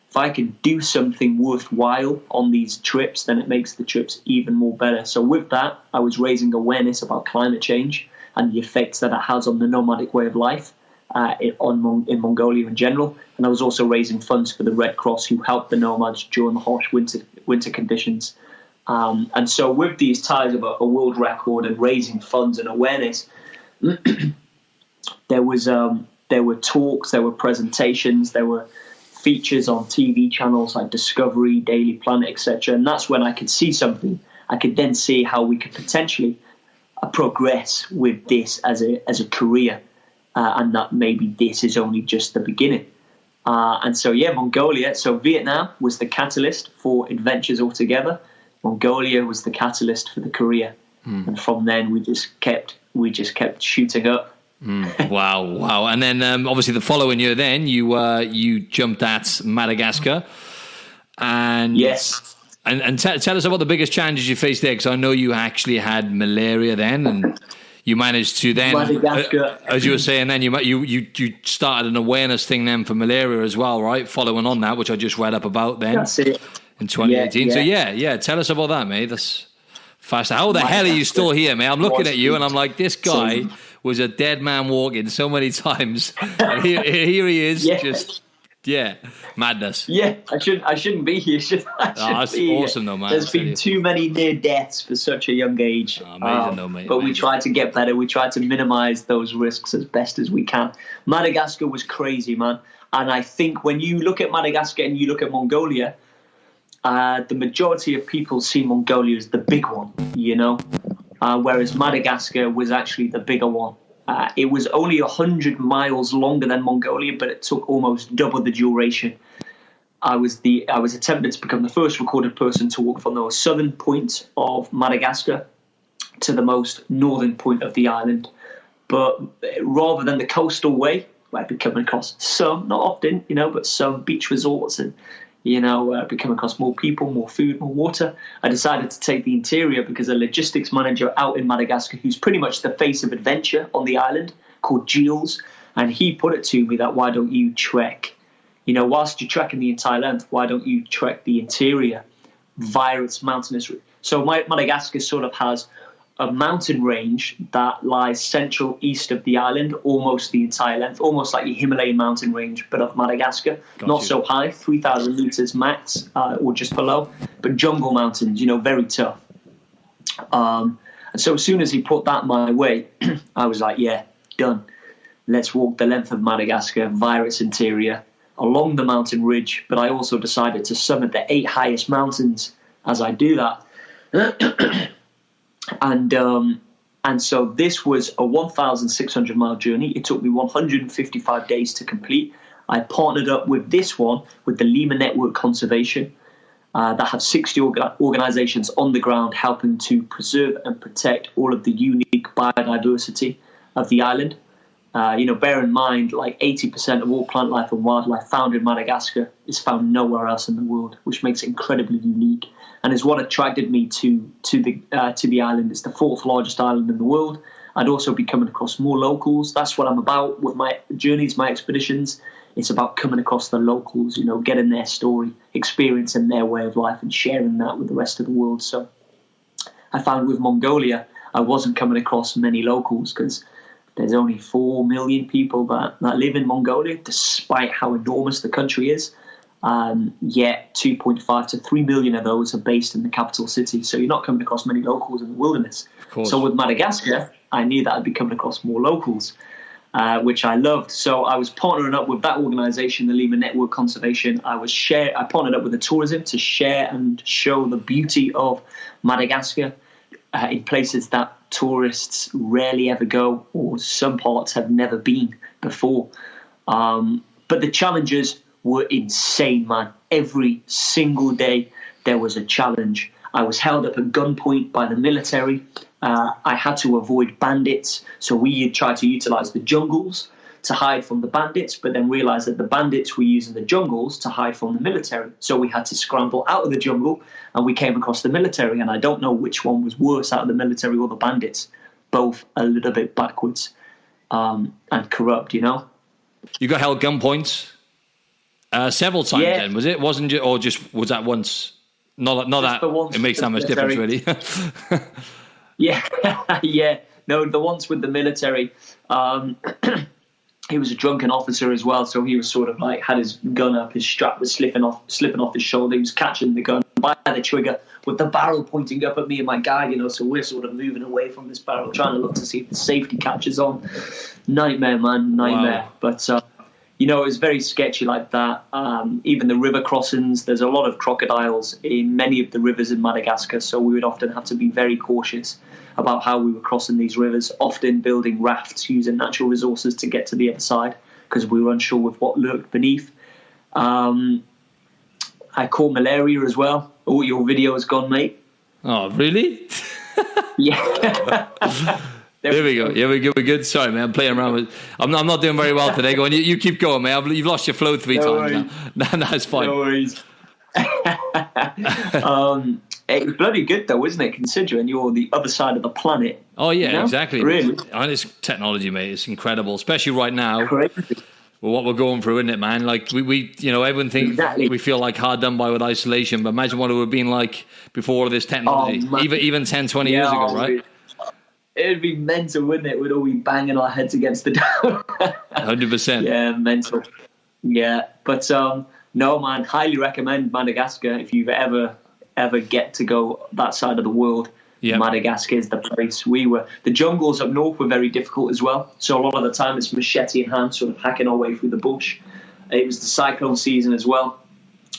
if I can do something worthwhile on these trips, then it makes the trips even more better. So with that, I was raising awareness about climate change and the effects that it has on the nomadic way of life in Mongolia in general. And I was also raising funds for the Red Cross, who helped the nomads during the harsh winter conditions. And so with these ties of a world record and raising funds and awareness, there were talks, there were presentations, there were features on TV channels like Discovery, Daily Planet, etc. And that's when I could see something. I could then see how we could potentially progress with this as a career, and that maybe this is only just the beginning. And so, Mongolia. So Vietnam was the catalyst for adventures altogether. Mongolia was the catalyst for the career. And from then we just kept shooting up. Wow. And then obviously the following year then you jumped at Madagascar. And yes. And tell us about the biggest challenges you faced there, because I know you actually had malaria then, and you managed to then, Madagascar. As you were saying then, you started an awareness thing then for malaria as well, right? Following on that, which I just read up about then. That's it. In 2018. Yeah. So tell us about that, mate. That's fast. How the hell are you still here, mate? I'm looking at you and I'm like, this guy was a dead man walking so many times. And here he is, madness. Yeah, I shouldn't be here. That's awesome though, man. There's been too many near deaths for such a young age. Amazing though, mate. But we try to get better. We try to minimize those risks as best as we can. Madagascar was crazy, man. And I think when you look at Madagascar and you look at Mongolia, the majority of people see Mongolia as the big one, whereas Madagascar was actually the bigger one. It was only 100 miles longer than Mongolia, but it took almost double the duration. I was attempted to become the first recorded person to walk from the most southern point of Madagascar to the most northern point of the island. But rather than the coastal way, I'd be coming across some, not often, but some beach resorts and, be coming across more people, more food, more water. I decided to take the interior because a logistics manager out in Madagascar, who's pretty much the face of adventure on the island, called Gilles, and he put it to me that why don't you trek? Whilst you're trekking the entire length, why don't you trek the interior via its mountainous route? So Madagascar sort of has a mountain range that lies central east of the island, almost the entire length, almost like the Himalayan mountain range, but of Madagascar. Not so high, 3,000 meters max, or just below, but jungle mountains, very tough. And so as soon as he put that my way, I was like, yeah, done. Let's walk the length of Madagascar via its interior, along the mountain ridge, but I also decided to summit the 8 highest mountains as I do that. And so this was a 1,600 mile journey. It took me 155 days to complete. I partnered up with this one with the Lima Network Conservation that have 60 organizations on the ground helping to preserve and protect all of the unique biodiversity of the island. Bear in mind, like 80% of all plant life and wildlife found in Madagascar is found nowhere else in the world, which makes it incredibly unique. And is what attracted me to the island. It's the 4th largest island in the world. I'd also be coming across more locals. That's what I'm about with my journeys, my expeditions. It's about coming across the locals, getting their story, experiencing their way of life, and sharing that with the rest of the world. So I found with Mongolia, I wasn't coming across many locals because there's only 4 million people that live in Mongolia, despite how enormous the country is. Yet 2.5 to 3 million of those are based in the capital city. So you're not coming across many locals in the wilderness. So with Madagascar, I knew that I'd be coming across more locals, which I loved. So I was partnering up with that organization, the Lima Network Conservation. I partnered up with the tourism to share and show the beauty of Madagascar in places that tourists rarely ever go, or some parts have never been before. But the challenges were insane, man. Every single day there was a challenge. I was held up at gunpoint by the military. I had to avoid bandits. So we tried to utilize the jungles to hide from the bandits, but then realized that the bandits were using the jungles to hide from the military. So we had to scramble out of the jungle, and we came across the military. And I don't know which one was worse, out of the military or the bandits. Both a little bit backwards and corrupt, You got held gunpoint several times then, was it? Wasn't it? Or just was that once? Not that it makes that much difference, really. Yeah. No, the ones with the military, he was a drunken officer as well, so he was sort of like had his gun up, his strap was slipping off his shoulder. He was catching the gun by the trigger with the barrel pointing up at me and my guy, so we're sort of moving away from this barrel, trying to look to see if the safety catches on. Nightmare, man, nightmare. Wow. But it was very sketchy like that. Even the river crossings, there's a lot of crocodiles in many of the rivers in Madagascar, so we would often have to be very cautious about how we were crossing these rivers, often building rafts using natural resources to get to the other side because we were unsure with what lurked beneath. I caught malaria as well. Oh, your video has gone, mate. Oh, really? Yeah. There we go. Yeah, we're good. Sorry, man. I'm playing around with. I'm not doing very well today. Go on. You keep going, man. You've lost your flow 3 times now. No, it's fine. No worries. It's bloody good though, isn't it? Considering you're the other side of the planet. Oh yeah, you know? Exactly. Really, and it's technology, mate. It's incredible, especially right now. Crazy. What we're going through, isn't it, man? Like we everyone thinks Exactly. we feel like hard done by with isolation, but imagine what it would have been like before all this technology, even 10, 20 years ago, right? It'd be mental, wouldn't it? We'd all be banging our heads against the door. 100%. Yeah, mental. Yeah, but no, man, highly recommend Madagascar if you've ever get to go that side of the world. Yep. Madagascar is the place. The jungles up north were very difficult as well. So a lot of the time it's machete in hand, sort of hacking our way through the bush. It was the cyclone season as well.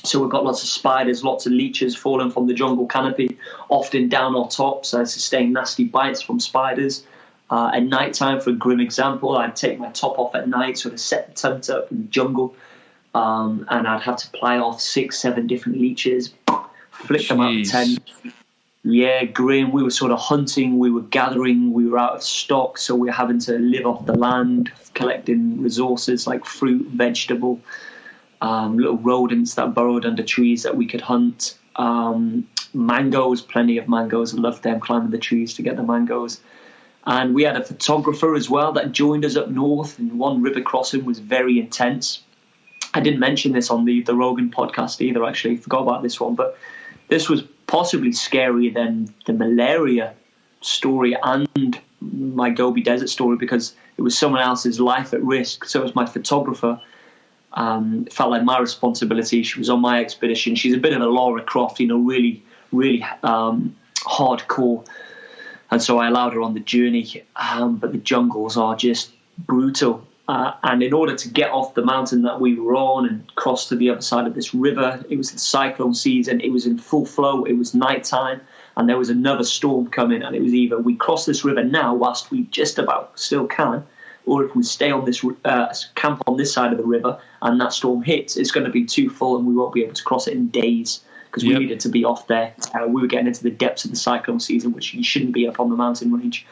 So we've got lots of spiders, lots of leeches falling from the jungle canopy, often down our tops. I sustained nasty bites from spiders. At night time, for a grim example, I'd take my top off at night, sort of set the tent up in the jungle, and I'd have to ply off 6-7 different leeches, flick them out the tent. Yeah, grim. We were sort of hunting, we were gathering, we were out of stock, so we were having to live off the land, collecting resources like fruit, vegetable, little rodents that burrowed under trees that we could hunt. Mangoes, plenty of mangoes. I loved them, climbing the trees to get the mangoes. And we had a photographer as well that joined us up north, and one river crossing was very intense. I didn't mention this on the Rogan podcast either, actually. Forgot about this one, but this was possibly scarier than the malaria story and my Gobi Desert story, because it was someone else's life at risk. So it was my photographer. Felt like my responsibility. She was on my expedition. She's a bit of a Laura Croft, really, really hardcore. And so I allowed her on the journey. But the jungles are just brutal. And in order to get off the mountain that we were on and cross to the other side of this river, it was the cyclone season. It was in full flow. It was nighttime, and there was another storm coming. And it was either we cross this river now whilst we just about still can, or if we stay on this camp on this side of the river and that storm hits, it's going to be too full and we won't be able to cross it in days, because we needed to be off there. We were getting into the depths of the cyclone season, which you shouldn't be up on the mountain range.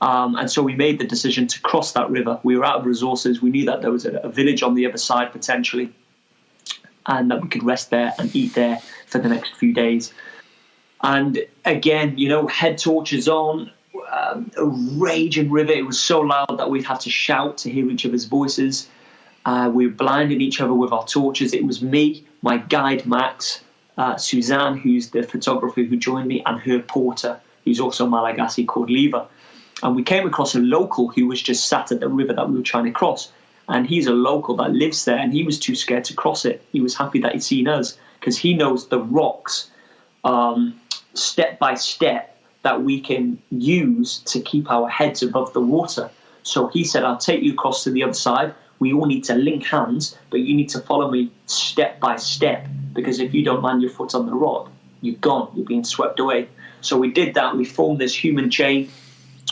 And so we made the decision to cross that river. We were out of resources. We knew that there was a village on the other side potentially, and that we could rest there and eat there for the next few days. And again, head torches on, a raging river. It was so loud that we'd have to shout to hear each other's voices. We were blinding each other with our torches. It was me, my guide Max, Suzanne, who's the photographer who joined me, and her porter, who's also Malagasy, called Silva. And we came across a local who was just sat at the river that we were trying to cross. And he's a local that lives there, and he was too scared to cross it. He was happy that he'd seen us, because he knows the rocks step by step that we can use to keep our heads above the water. So he said, I'll take you across to the other side. We all need to link hands, but you need to follow me step by step, because if you don't land your foot on the rock, you're gone. You're being swept away. So we did that. We formed this human chain.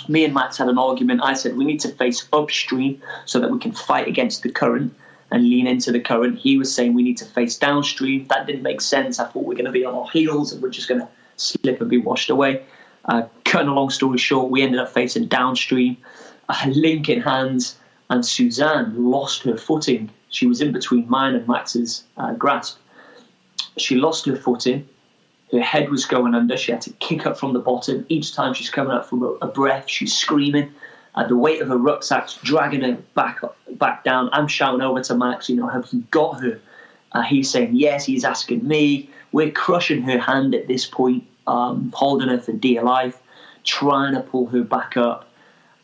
Me and Max had an argument. I said we need to face upstream so that we can fight against the current and lean into the current. He was saying we need to face downstream. That didn't make sense. I thought we're going to be on our heels and we're just going to slip and be washed away. Cutting a long story short, we ended up facing downstream, link in hands, and Suzanne lost her footing. She was in between mine and Max's grasp. She lost her footing. Her head was going under. She had to kick up from the bottom. Each time she's coming up from a breath, she's screaming. The weight of her rucksack's dragging her back down. I'm shouting over to Max, have you got her? He's saying yes. He's asking me. We're crushing her hand at this point, holding her for dear life, trying to pull her back up.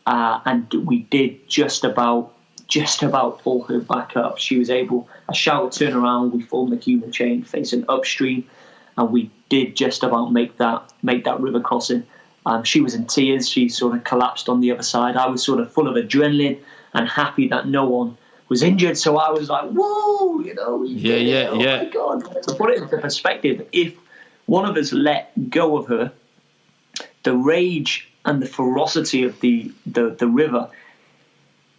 And we did just about pull her back up. She was able. I shouted, turn around. We formed the human chain facing upstream. And we did just about make that river crossing. She was in tears. She sort of collapsed on the other side. I was sort of full of adrenaline and happy that no one was injured. So I was like, whoa, yeah. Oh my God. To put it into perspective, if one of us let go of her, the rage and the ferocity of the river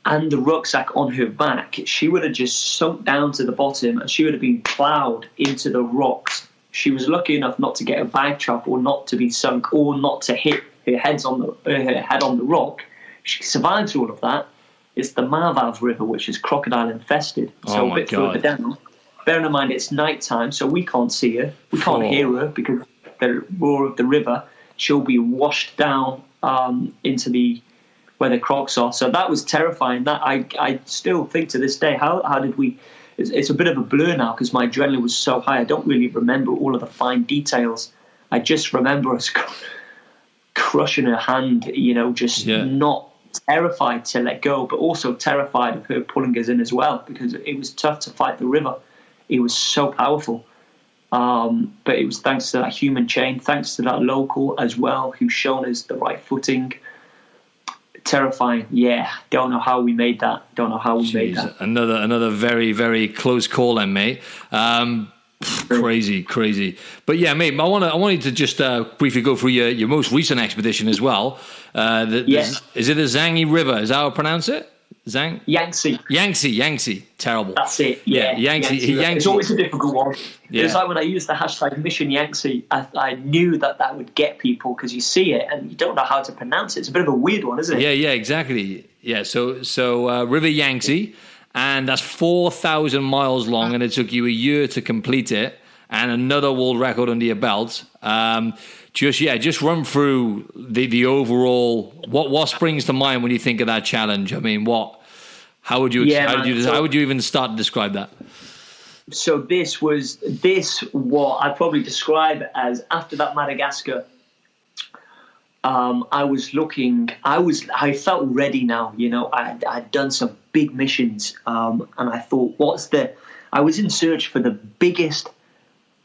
and the rucksack on her back, she would have just sunk down to the bottom and she would have been plowed into the rocks. She was lucky enough not to get a bag trap or not to be sunk or not to hit her head on the rock. she survives all of that. It's the Marvav River, which is crocodile infested. So a bit further down. Bearing in mind it's nighttime, so we can't see her. We can't hear her because the roar of the river. She'll be washed down into where the crocs are. So that was terrifying. That I still think to this day, how did we? It's a bit of a blur now because my adrenaline was so high. I don't really remember all of the fine details. I just remember us crushing her hand. Not terrified to let go, but also terrified of her pulling us in as well, because it was tough to fight the river. It was so powerful. But it was thanks to that human chain, thanks to that local as well, who's shown us the right footing. Terrifying. Yeah, don't know how we made that. Made that. Another very, very close call then, mate. Crazy. But yeah, mate, I wanted to just briefly go through your most recent expedition as well. Yes. Is it the Yangtze River? Is that how I pronounce it? Yangtze. Terrible. That's it. Yeah. Yangtze. It's always a difficult one. Yeah. It's like when I used the hashtag Mission Yangtze, I knew that would get people because you see it and you don't know how to pronounce it. It's a bit of a weird one, isn't it? Yeah, exactly. Yeah, so River Yangtze, and that's 4,000 miles long, and it took you a year to complete it, and another world record under your belt. Just run through the overall. What springs to mind when you think of that challenge? I mean, how would you even start to describe that? So this what I'd probably describe as after that Madagascar. I felt ready now. I'd done some big missions, and I thought, I was in search for the biggest,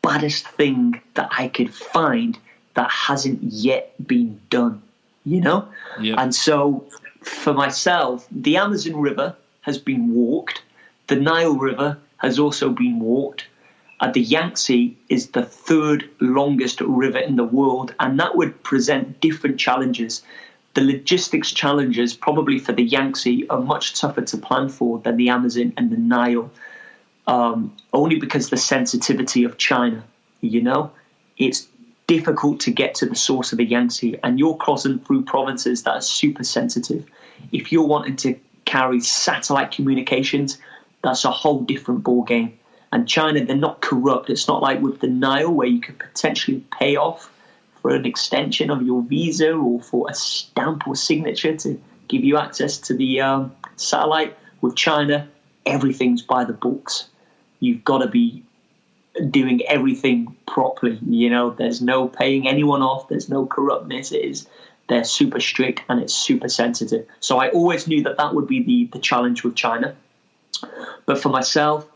baddest thing that I could find that hasn't yet been done, Yeah. And so for myself, the Amazon River has been walked. The Nile River has also been walked. The Yangtze is the third longest river in the world, and that would present different challenges. The logistics challenges probably for the Yangtze are much tougher to plan for than the Amazon and the Nile, only because the sensitivity of China, it's difficult to get to the source of the Yangtze, and you're crossing through provinces that are super sensitive. If you're wanting to carry satellite communications, that's a whole different ball game. And China, they're not corrupt. It's not like with the Nile where you could potentially pay off for an extension of your visa or for a stamp or signature to give you access to the satellite. With China, everything's by the books. You've got to be doing everything properly. There's no paying anyone off. There's no corruptness. They're super strict and it's super sensitive. So I always knew that would be the challenge with China. But for myself,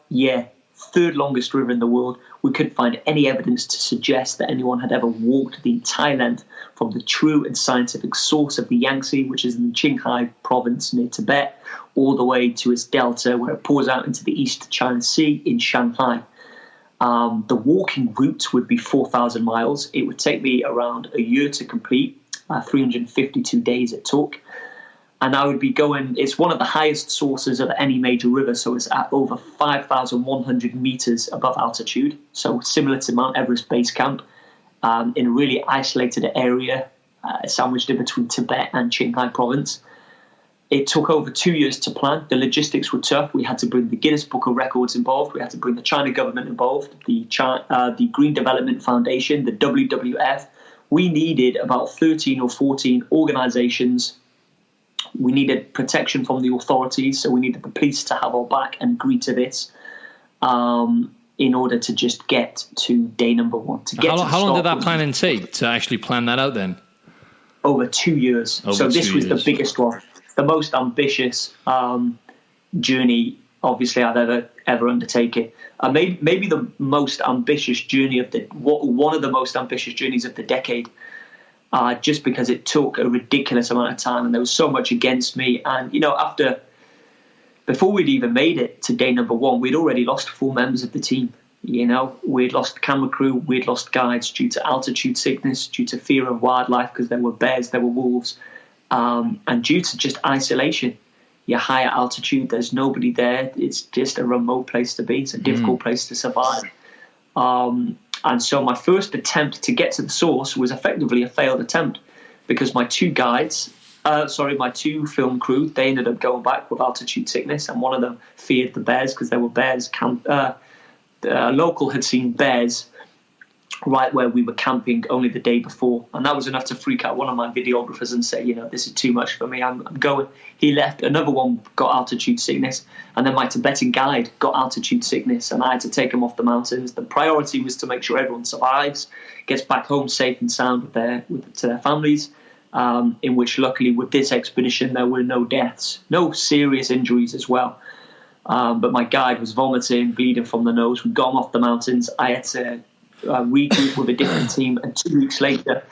third longest river in the world. We couldn't find any evidence to suggest that anyone had ever walked the entire length from the true and scientific source of the Yangtze, which is in the Qinghai province near Tibet, all the way to its delta where it pours out into the East China Sea in Shanghai. The walking route would be 4,000 miles. It would take me around a year to complete, 352 days it took. And I would be going, it's one of the highest sources of any major river, so it's at over 5,100 meters above altitude, so similar to Mount Everest Base Camp, in a really isolated area, sandwiched in between Tibet and Qinghai province. It took over 2 years to plan. The logistics were tough. We had to bring the Guinness Book of Records involved. We had to bring the China government involved, the Green Development Foundation, the WWF. We needed about 13 or 14 organizations. We needed protection from the authorities, so we needed the police to have our back and agree to this in order to just get to day number one. How long did that planning take to actually plan that out then? Over 2 years. This was the biggest one, the most ambitious journey, obviously, I've ever undertaken. Maybe the most ambitious journey one of the most ambitious journeys of the decade. Just because it took a ridiculous amount of time and there was so much against me. And, before we'd even made it to day number one, we'd already lost 4 members of the team. We'd lost camera crew, we'd lost guides due to altitude sickness, due to fear of wildlife because there were bears, there were wolves, and due to just isolation. You're higher altitude, there's nobody there. It's just a remote place to be. It's a difficult place to survive. And so my first attempt to get to the source was effectively a failed attempt because my 2 guides My 2 film crew, they ended up going back with altitude sickness, and one of them feared the bears because there were bears. A local had seen bears right where we were camping only the day before, and that was enough to freak out one of my videographers and say, this is too much for me, I'm going. He left. Another one got altitude sickness, and then my Tibetan guide got altitude sickness, and I had to take him off the mountains. The priority was to make sure everyone survives, gets back home safe and sound to their families, in which luckily with this expedition there were no deaths, no serious injuries as well. But my guide was vomiting, bleeding from the nose. We got him off the mountains. I had to regroup with a different team, and 2 weeks later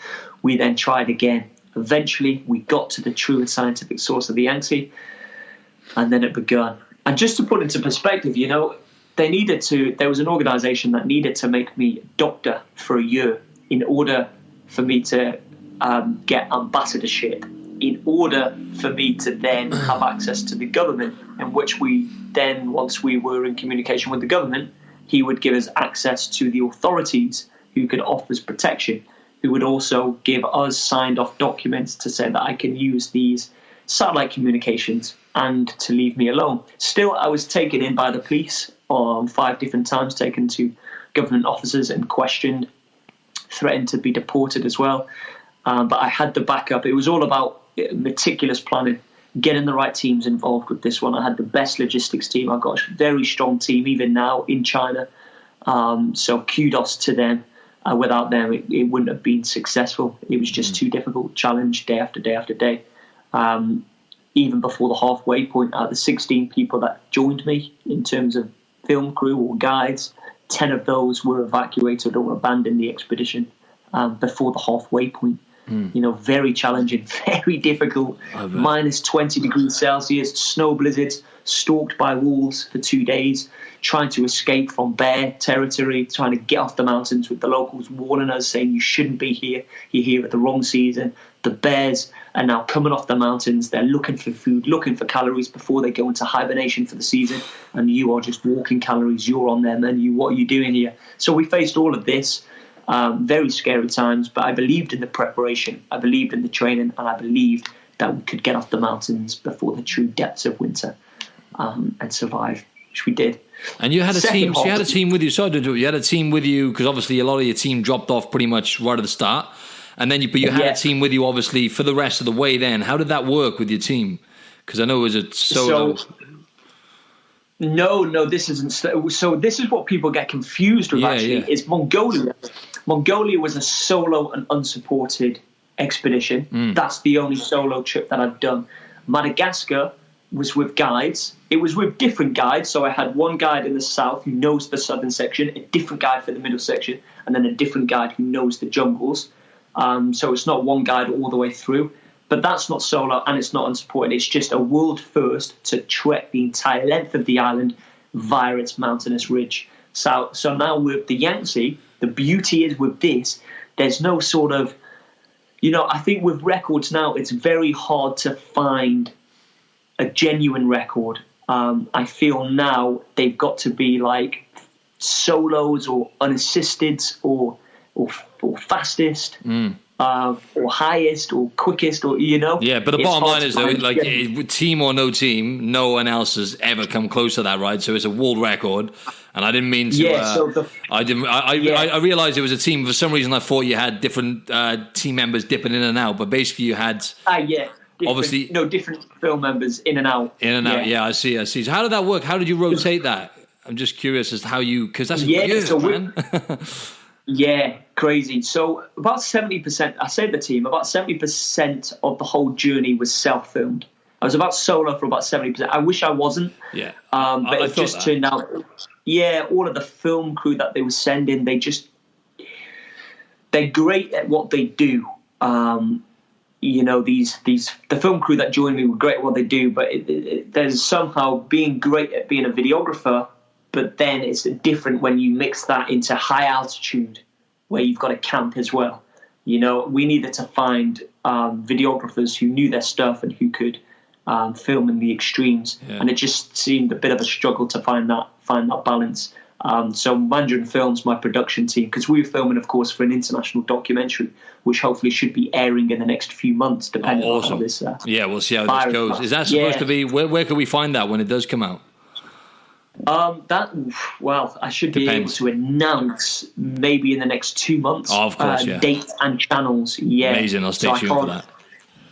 we then tried again. Eventually we got to the true and scientific source of the Yangtze, and then it begun. And just to put into perspective, there was an organization that needed to make me a doctor for a year in order for me to get ambassadorship, in order for me to then have access to the government, in which we then, once we were in communication with the government, he would give us access to the authorities who could offer us protection, who would also give us signed off documents to say that I can use these satellite communications and to leave me alone. Still, I was taken in by the police 5 different times, taken to government offices and questioned, threatened to be deported as well. But I had the backup. It was all about meticulous planning, getting the right teams involved with this one. I had the best logistics team. I've got a very strong team even now in China. So kudos to them. Without them, it wouldn't have been successful. It was just too difficult, challenge day after day after day. Even before the halfway point, out of the 16 people that joined me in terms of film crew or guides, 10 of those were evacuated or abandoned the expedition before the halfway point. Very challenging, very difficult. Minus 20 degrees Celsius, snow blizzards, stalked by wolves for 2 days, trying to escape from bear territory, trying to get off the mountains with the locals warning us, saying you shouldn't be here, you're here at the wrong season. The bears are now coming off the mountains, they're looking for food, looking for calories before they go into hibernation for the season, and you are just walking calories, you're on their menu, what are you doing here? So we faced all of this. Very scary times, but I believed in the preparation, I believed in the training, and I believed that we could get off the mountains before the true depths of winter and survive, which we did. And you had a team. So you had a team with you. So you had a team with you because obviously a lot of your team dropped off pretty much right at the start, and then you had a team with you obviously for the rest of the way. Then how did that work with your team? Because I know it was a solo. No, this isn't. So this is what people get confused with. Is Mongolia. Mongolia was a solo and unsupported expedition. That's the only solo trip that I've done. Madagascar was with guides. It was with different guides. So I had one guide in the south who knows the southern section, a different guide for the middle section, and then a different guide who knows the jungles. So it's not one guide all the way through. But that's not solo and it's not unsupported. It's just a world first to trek the entire length of the island via its mountainous ridge. So now with the Yangtze, the beauty is with this, there's no sort of, I think with records now, it's very hard to find a genuine record. I feel now they've got to be like solos or unassisted or fastest. Or highest or quickest or Yeah, but the bottom line is though, like team or no team, no one else has ever come close to that, right? So it's a world record, and I didn't mean to. I realized it was a team. For some reason, I thought you had different team members dipping in and out, but basically you had. Obviously, different film members in and out. Yeah, I see. So how did that work? How did you rotate that? I'm just curious as to how you, because that's man. Yeah, crazy. So about 70%, I say the team, about 70% of the whole journey was self-filmed. I was about solo for about 70%. I wish I wasn't. Yeah. But it just turned out, all of the film crew that they were sending, they're great at what they do. The film crew that joined me were great at what they do, but there's somehow being great at being a videographer. But then it's different when you mix that into high altitude where you've got to camp as well. We needed to find videographers who knew their stuff and who could film in the extremes. Yeah. And it just seemed a bit of a struggle to find that balance. So Mandarin Films, my production team, because we were filming, of course, for an international documentary, which hopefully should be airing in the next few months, depending on how this. We'll see how this goes. Is that supposed to be? Where can we find that when it does come out? I should be able to announce maybe in the next 2 months. Oh, of course, dates and channels. Yeah, amazing. I'll stay tuned for that.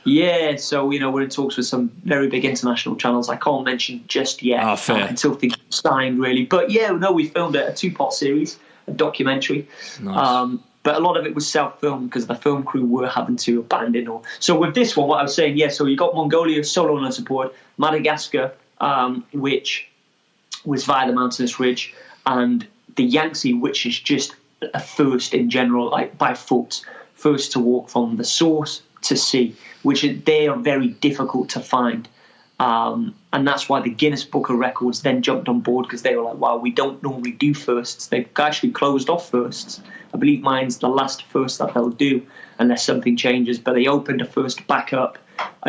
Yeah, so we're in talks with some very big international channels. I can't mention just yet until things are signed, really. But we filmed a 2-part series, a documentary. Nice. But a lot of it was self-filmed because the film crew were having to abandon. So with this one, what I was saying, so you got Mongolia, solo unsupported, Madagascar, which was via the mountainous ridge, and the Yangtze, which is just a first in general, like by foot, first to walk from the source to sea, they are very difficult to find. And that's why the Guinness Book of Records then jumped on board, because they were like, wow, we don't normally do firsts. They've actually closed off firsts. I believe mine's the last first that they'll do unless something changes, but they opened a first back up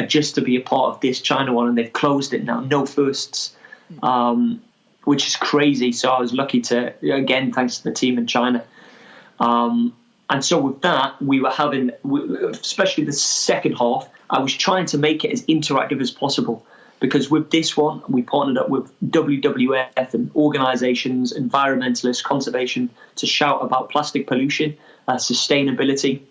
just to be a part of this China one, and they've closed it now, no firsts. Which is crazy. So I was lucky to, again, thanks to the team in China. And so with that, we were having, especially the second half, I was trying to make it as interactive as possible, because with this one, we partnered up with WWF and organizations, environmentalists, conservation, to shout about plastic pollution, sustainability,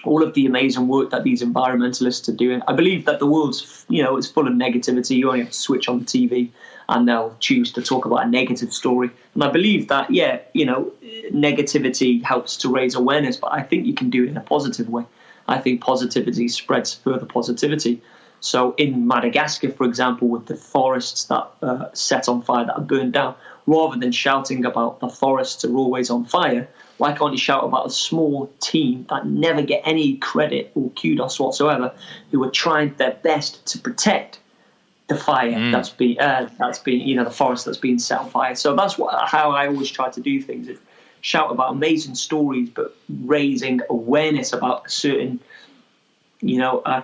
all of the amazing work that these environmentalists are doing. I believe that the world's, it's full of negativity. You only have to switch on the TV and they'll choose to talk about a negative story. And I believe that, negativity helps to raise awareness, but I think you can do it in a positive way. I think positivity spreads further positivity. So in Madagascar, for example, with the forests that set on fire, that are burned down, rather than shouting about the forests are always on fire, why can't you shout about a small team that never get any credit or kudos whatsoever, who are trying their best to protect the fire that's been the forest that's been set on fire. So that's how I always try to do things: is shout about amazing stories, but raising awareness about a certain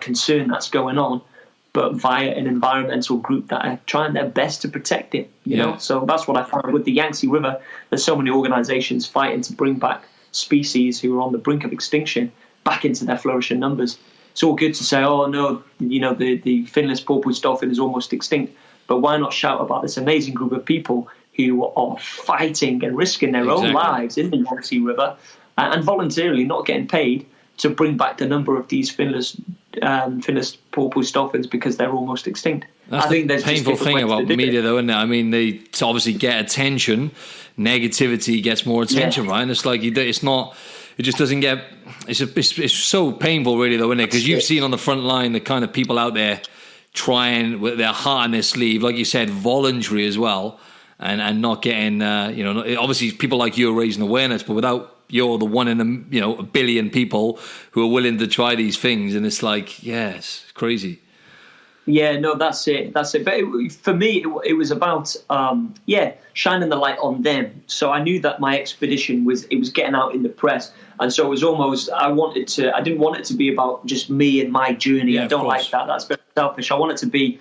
concern that's going on, but via an environmental group that are trying their best to protect it. You know, so that's what I found with the Yangtze River. There's so many organizations fighting to bring back species who are on the brink of extinction back into their flourishing numbers. It's all good to say, oh no, the finless porpoise dolphin is almost extinct, but why not shout about this amazing group of people who are fighting and risking their own lives in the Yangtze River and voluntarily not getting paid to bring back the number of these finless porpoise dolphins, because they're almost extinct. That's the painful thing about media, though, isn't it? I mean, they obviously get attention. Negativity gets more attention, right? And it's like it's not. It just doesn't get. It's so painful, really, though, isn't it? Because you've seen on the front line the kind of people out there trying with their heart on their sleeve, like you said, voluntary as well, and not getting. Obviously, people like you are raising awareness, but without. You're the one in a billion people who are willing to try these things, and it's like, it's crazy. Yeah, no, that's it. But for me, it was about shining the light on them. So I knew that my expedition was getting out in the press, and so it was almost I didn't want it to be about just me and my journey. Yeah, I don't like that. That's very selfish. I want it to be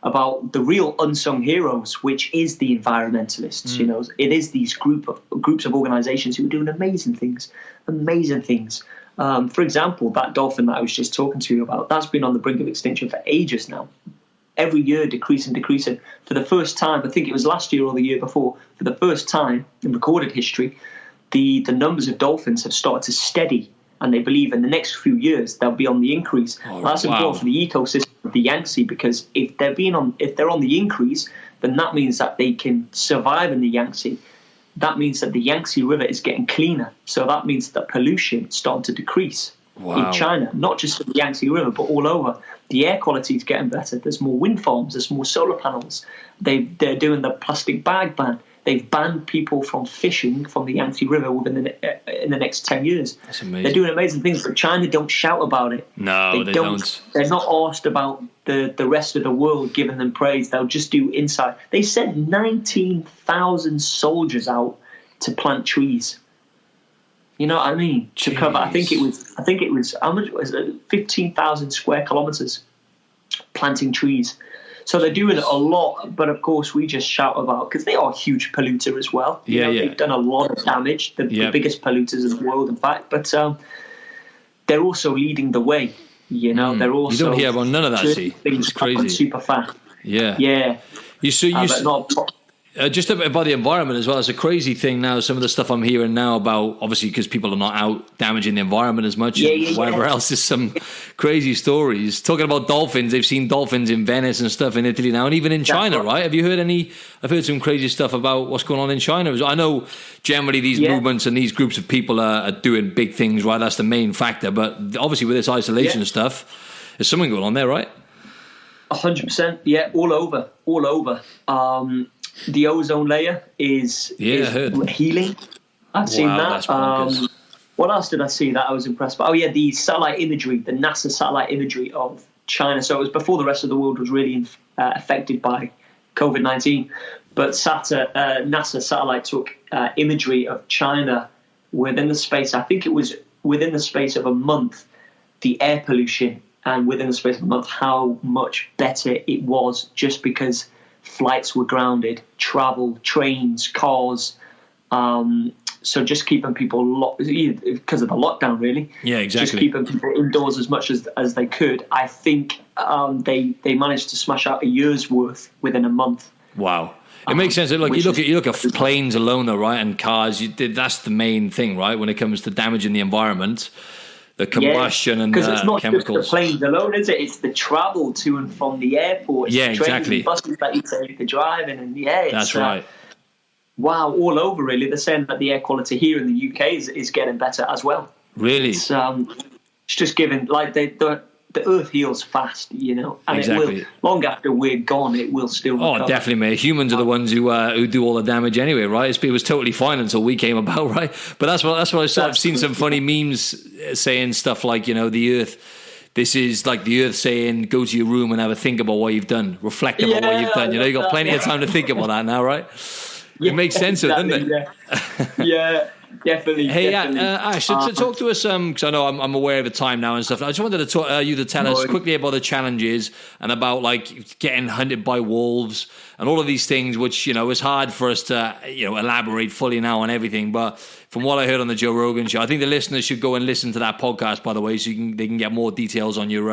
about the real unsung heroes, which is the environmentalists. It is these groups of organizations who are doing amazing things. For example, that dolphin that I was just talking to you about, that's been on the brink of extinction for ages now. Every year decreasing. For the first time, I think it was last year or the year before, for the first time in recorded history, the numbers of dolphins have started to steady, and they believe in the next few years they'll be on the increase. That's important for the ecosystem of the Yangtze, because if they're on the increase, then that means that they can survive in the Yangtze. That means that the Yangtze River is getting cleaner. So that means that pollution is starting to decrease in China, not just in the Yangtze River, but all over. The air quality is getting better. There's more wind farms. There's more solar panels. They're doing the plastic bag ban. They've banned people from fishing from the Yangtze River in the next 10 years. That's amazing. They're doing amazing things, but China don't shout about it. No, they don't. They're not asked about the rest of the world giving them praise. They'll just do inside. They sent 19,000 soldiers out to plant trees. You know what I mean? To cover, I think it was how much was it? 15,000 square kilometers. planting trees. So they're doing a lot, but of course we just shout about, because they are a huge polluter as well. They've done a lot of damage, the biggest polluters in the world, in fact. But they're also leading the way. They're also. You don't hear about none of that. See, it's crazy. Super fast. Yeah. Just about the environment as well. It's a crazy thing now. Some of the stuff I'm hearing now about, obviously, because people are not out damaging the environment as much. Whatever else is some crazy stories. Talking about dolphins, they've seen dolphins in Venice and stuff in Italy now, and even in China, right? Have you heard any? I've heard some crazy stuff about what's going on in China. I know generally these movements and these groups of people are doing big things, right? That's the main factor. But obviously with this isolation stuff, there's something going on there, right? 100%. Yeah, all over. The ozone layer is healing. I've seen that. What else did I see that I was impressed by? The satellite imagery, the NASA satellite imagery of China. So it was before the rest of the world was really affected by COVID-19. But NASA satellite took imagery of China within the space. I think it was within the space of a month, the air pollution, and within the space of a month, how much better it was, just because flights were grounded, travel, trains, cars. So just keeping people because of the lockdown, really. Yeah, exactly. Just keeping people indoors as much as they could. I think they managed to smash out a year's worth within a month. Wow. It makes sense. Look, you look at planes alone, though, right, and cars. That's the main thing, right, when it comes to damaging the environment. The combustion and the chemicals. Because it's not just the planes alone, is it? It's the travel to and from the airport. It's the trains exactly. And buses that you take to driving, and that's right. Wow, all over really. They're saying that the air quality here in the UK is getting better as well. Really, it's just given the earth heals fast, and exactly. It will, long after we're gone, it will still recover. Oh, definitely, mate. Humans are the ones who do all the damage anyway, right? It was totally fine until we came about, right? But that's what I saw. I've seen some funny memes saying stuff like, the earth. This is like the earth saying, "Go to your room and have a think about what you've done. Reflect about what you've done." You got plenty of time to think about that now, right? It makes sense, doesn't it? Yeah. Definitely. Hey, Ash, so talk to us, because I know I'm aware of the time now and stuff. I just wanted to you to tell us quickly about the challenges and about getting hunted by wolves and all of these things, which it's hard for us to elaborate fully now on everything. But from what I heard on the Joe Rogan show, I think the listeners should go and listen to that podcast, by the way, so they can get more details on your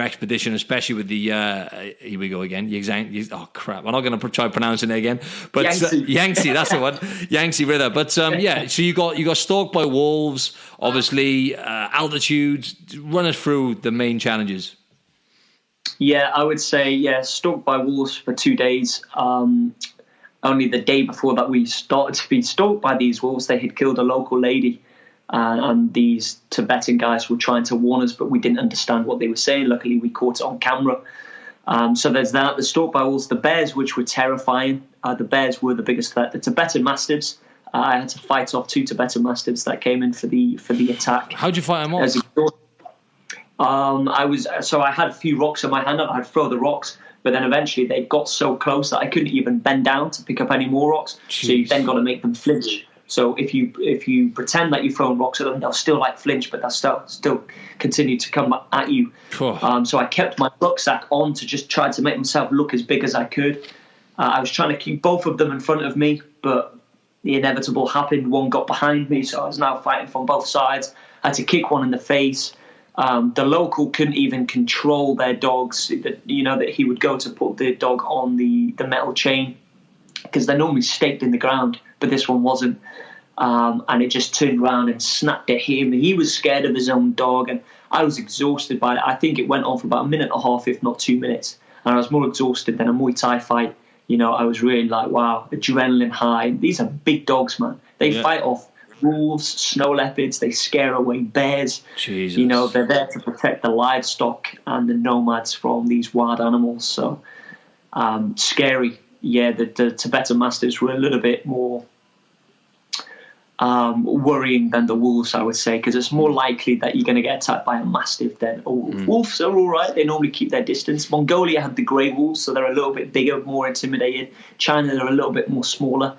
expedition, especially with the here we go again. Oh crap! I'm not going to try pronouncing it again, but Yangtze, that's the one, Yangtze River. But so you got stalked by wolves, obviously, altitude. Run us through the main challenges. Yeah, I would say stalked by wolves for 2 days. Only the day before that we started to be stalked by these wolves, they had killed a local lady. And these Tibetan guys were trying to warn us, but we didn't understand what they were saying. Luckily, we caught it on camera. So there's that. The stalked by wolves, the bears, which were terrifying. The bears were the biggest threat. The Tibetan mastiffs. I had to fight off 2 Tibetan mastiffs that came in for the attack. How'd you fight them off? I had a few rocks in my hand, and I'd throw the rocks. But then eventually they got so close that I couldn't even bend down to pick up any more rocks. Jeez. So you then got to make them flinch. So if you pretend that you're throwing rocks at them, they'll still flinch, but they'll still continue to come at you. So I kept my rucksack on to just try to make myself look as big as I could. I was trying to keep both of them in front of me, but the inevitable happened. One got behind me, so I was now fighting from both sides. I had to kick one in the face. The local couldn't even control their dogs. That he would go to put the dog on the metal chain, because they're normally staked in the ground, but this one wasn't. And it just turned around and snapped at him. He was scared of his own dog, and I was exhausted by it. I think it went on for about 1.5 minutes, if not 2 minutes. And I was more exhausted than a Muay Thai fight. I was really wow, adrenaline high. These are big dogs, man. They fight off wolves, snow leopards, they scare away bears. Jesus. They're there to protect the livestock and the nomads from these wild animals. So scary. Yeah, the Tibetan mastiffs were a little bit more worrying than the wolves, I would say, because it's more likely that you're going to get attacked by a mastiff than a wolf. Wolves are all right. They normally keep their distance. Mongolia had the grey wolves, so they're a little bit bigger, more intimidated. China, they're a little bit more smaller.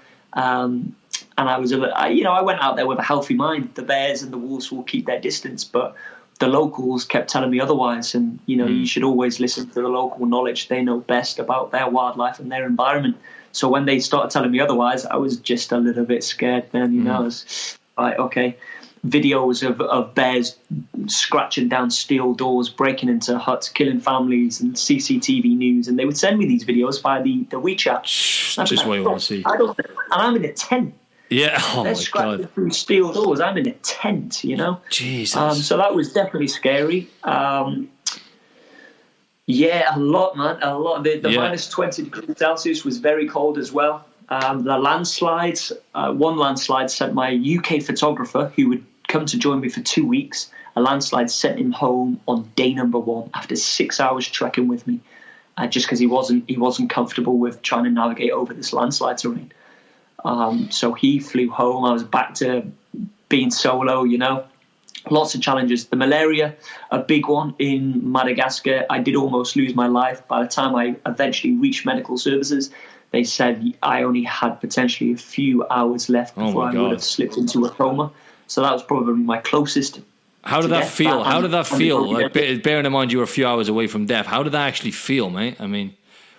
And I was I went out there with a healthy mind. The bears and the wolves will keep their distance, but the locals kept telling me otherwise. And, you should always listen to the local knowledge. They know best about their wildlife and their environment. So when they started telling me otherwise, I was just a little bit scared then, I was like, okay. Videos of bears scratching down steel doors, breaking into huts, killing families, and CCTV news. And they would send me these videos via the WeChat. Just what you want to see. And I'm in a tent. Yeah, oh They're my scratching God. through steel doors. I'm in a tent, Jesus. So that was definitely scary. Yeah, a lot, man. A lot. The minus 20 degrees Celsius was very cold as well. The landslides, one landslide sent my UK photographer, who would come to join me for 2 weeks. A landslide sent him home on day number 1 after 6 hours trekking with me, just because he wasn't comfortable with trying to navigate over this landslide terrain. So he flew home. I was back to being solo, Lots of challenges. The malaria, a big one in Madagascar. I did almost lose my life. By the time I eventually reached medical services, they said I only had potentially a few hours left before I would have slipped into a coma. So that was probably my closest. How did that feel? How did that feel? Like, bearing in mind you were a few hours away from death, how did that actually feel, mate? I mean,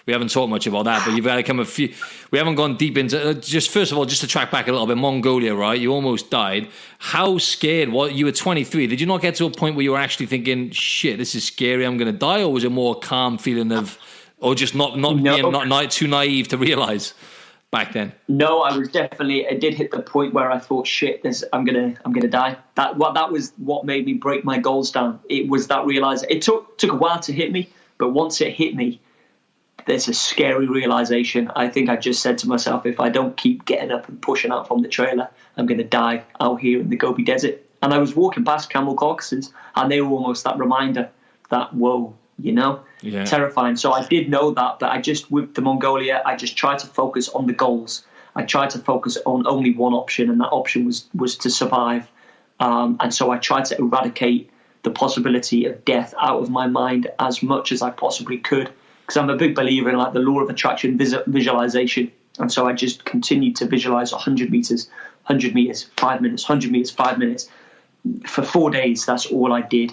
we haven't talked much about that, but you've had to come we haven't gone deep into just first of all, just to track back a little bit. Mongolia, right? You almost died. How scared? You were 23. Did you not get to a point where you were actually thinking, "Shit, this is scary. I'm going to die," or was it more a calm feeling of, or just not being too naive to realize back then? No, I did hit the point where I thought, "Shit, I'm gonna die." That was what made me break my goals down. It was that realization. It took a while to hit me, but once it hit me, there's a scary realization. I think I just said to myself, if I don't keep getting up and pushing out from the trailer, I'm going to die out here in the Gobi Desert. And I was walking past camel carcasses, and they were almost that reminder that, whoa, terrifying. So I did know that, but with the Mongolia, I just tried to focus on the goals. I tried to focus on only one option, and that option was to survive. And so I tried to eradicate the possibility of death out of my mind as much as I possibly could. Because I'm a big believer in the law of attraction, visualization. And so I just continued to visualize 100 meters, 100 meters, 5 minutes, 100 meters, 5 minutes. For 4 days, that's all I did.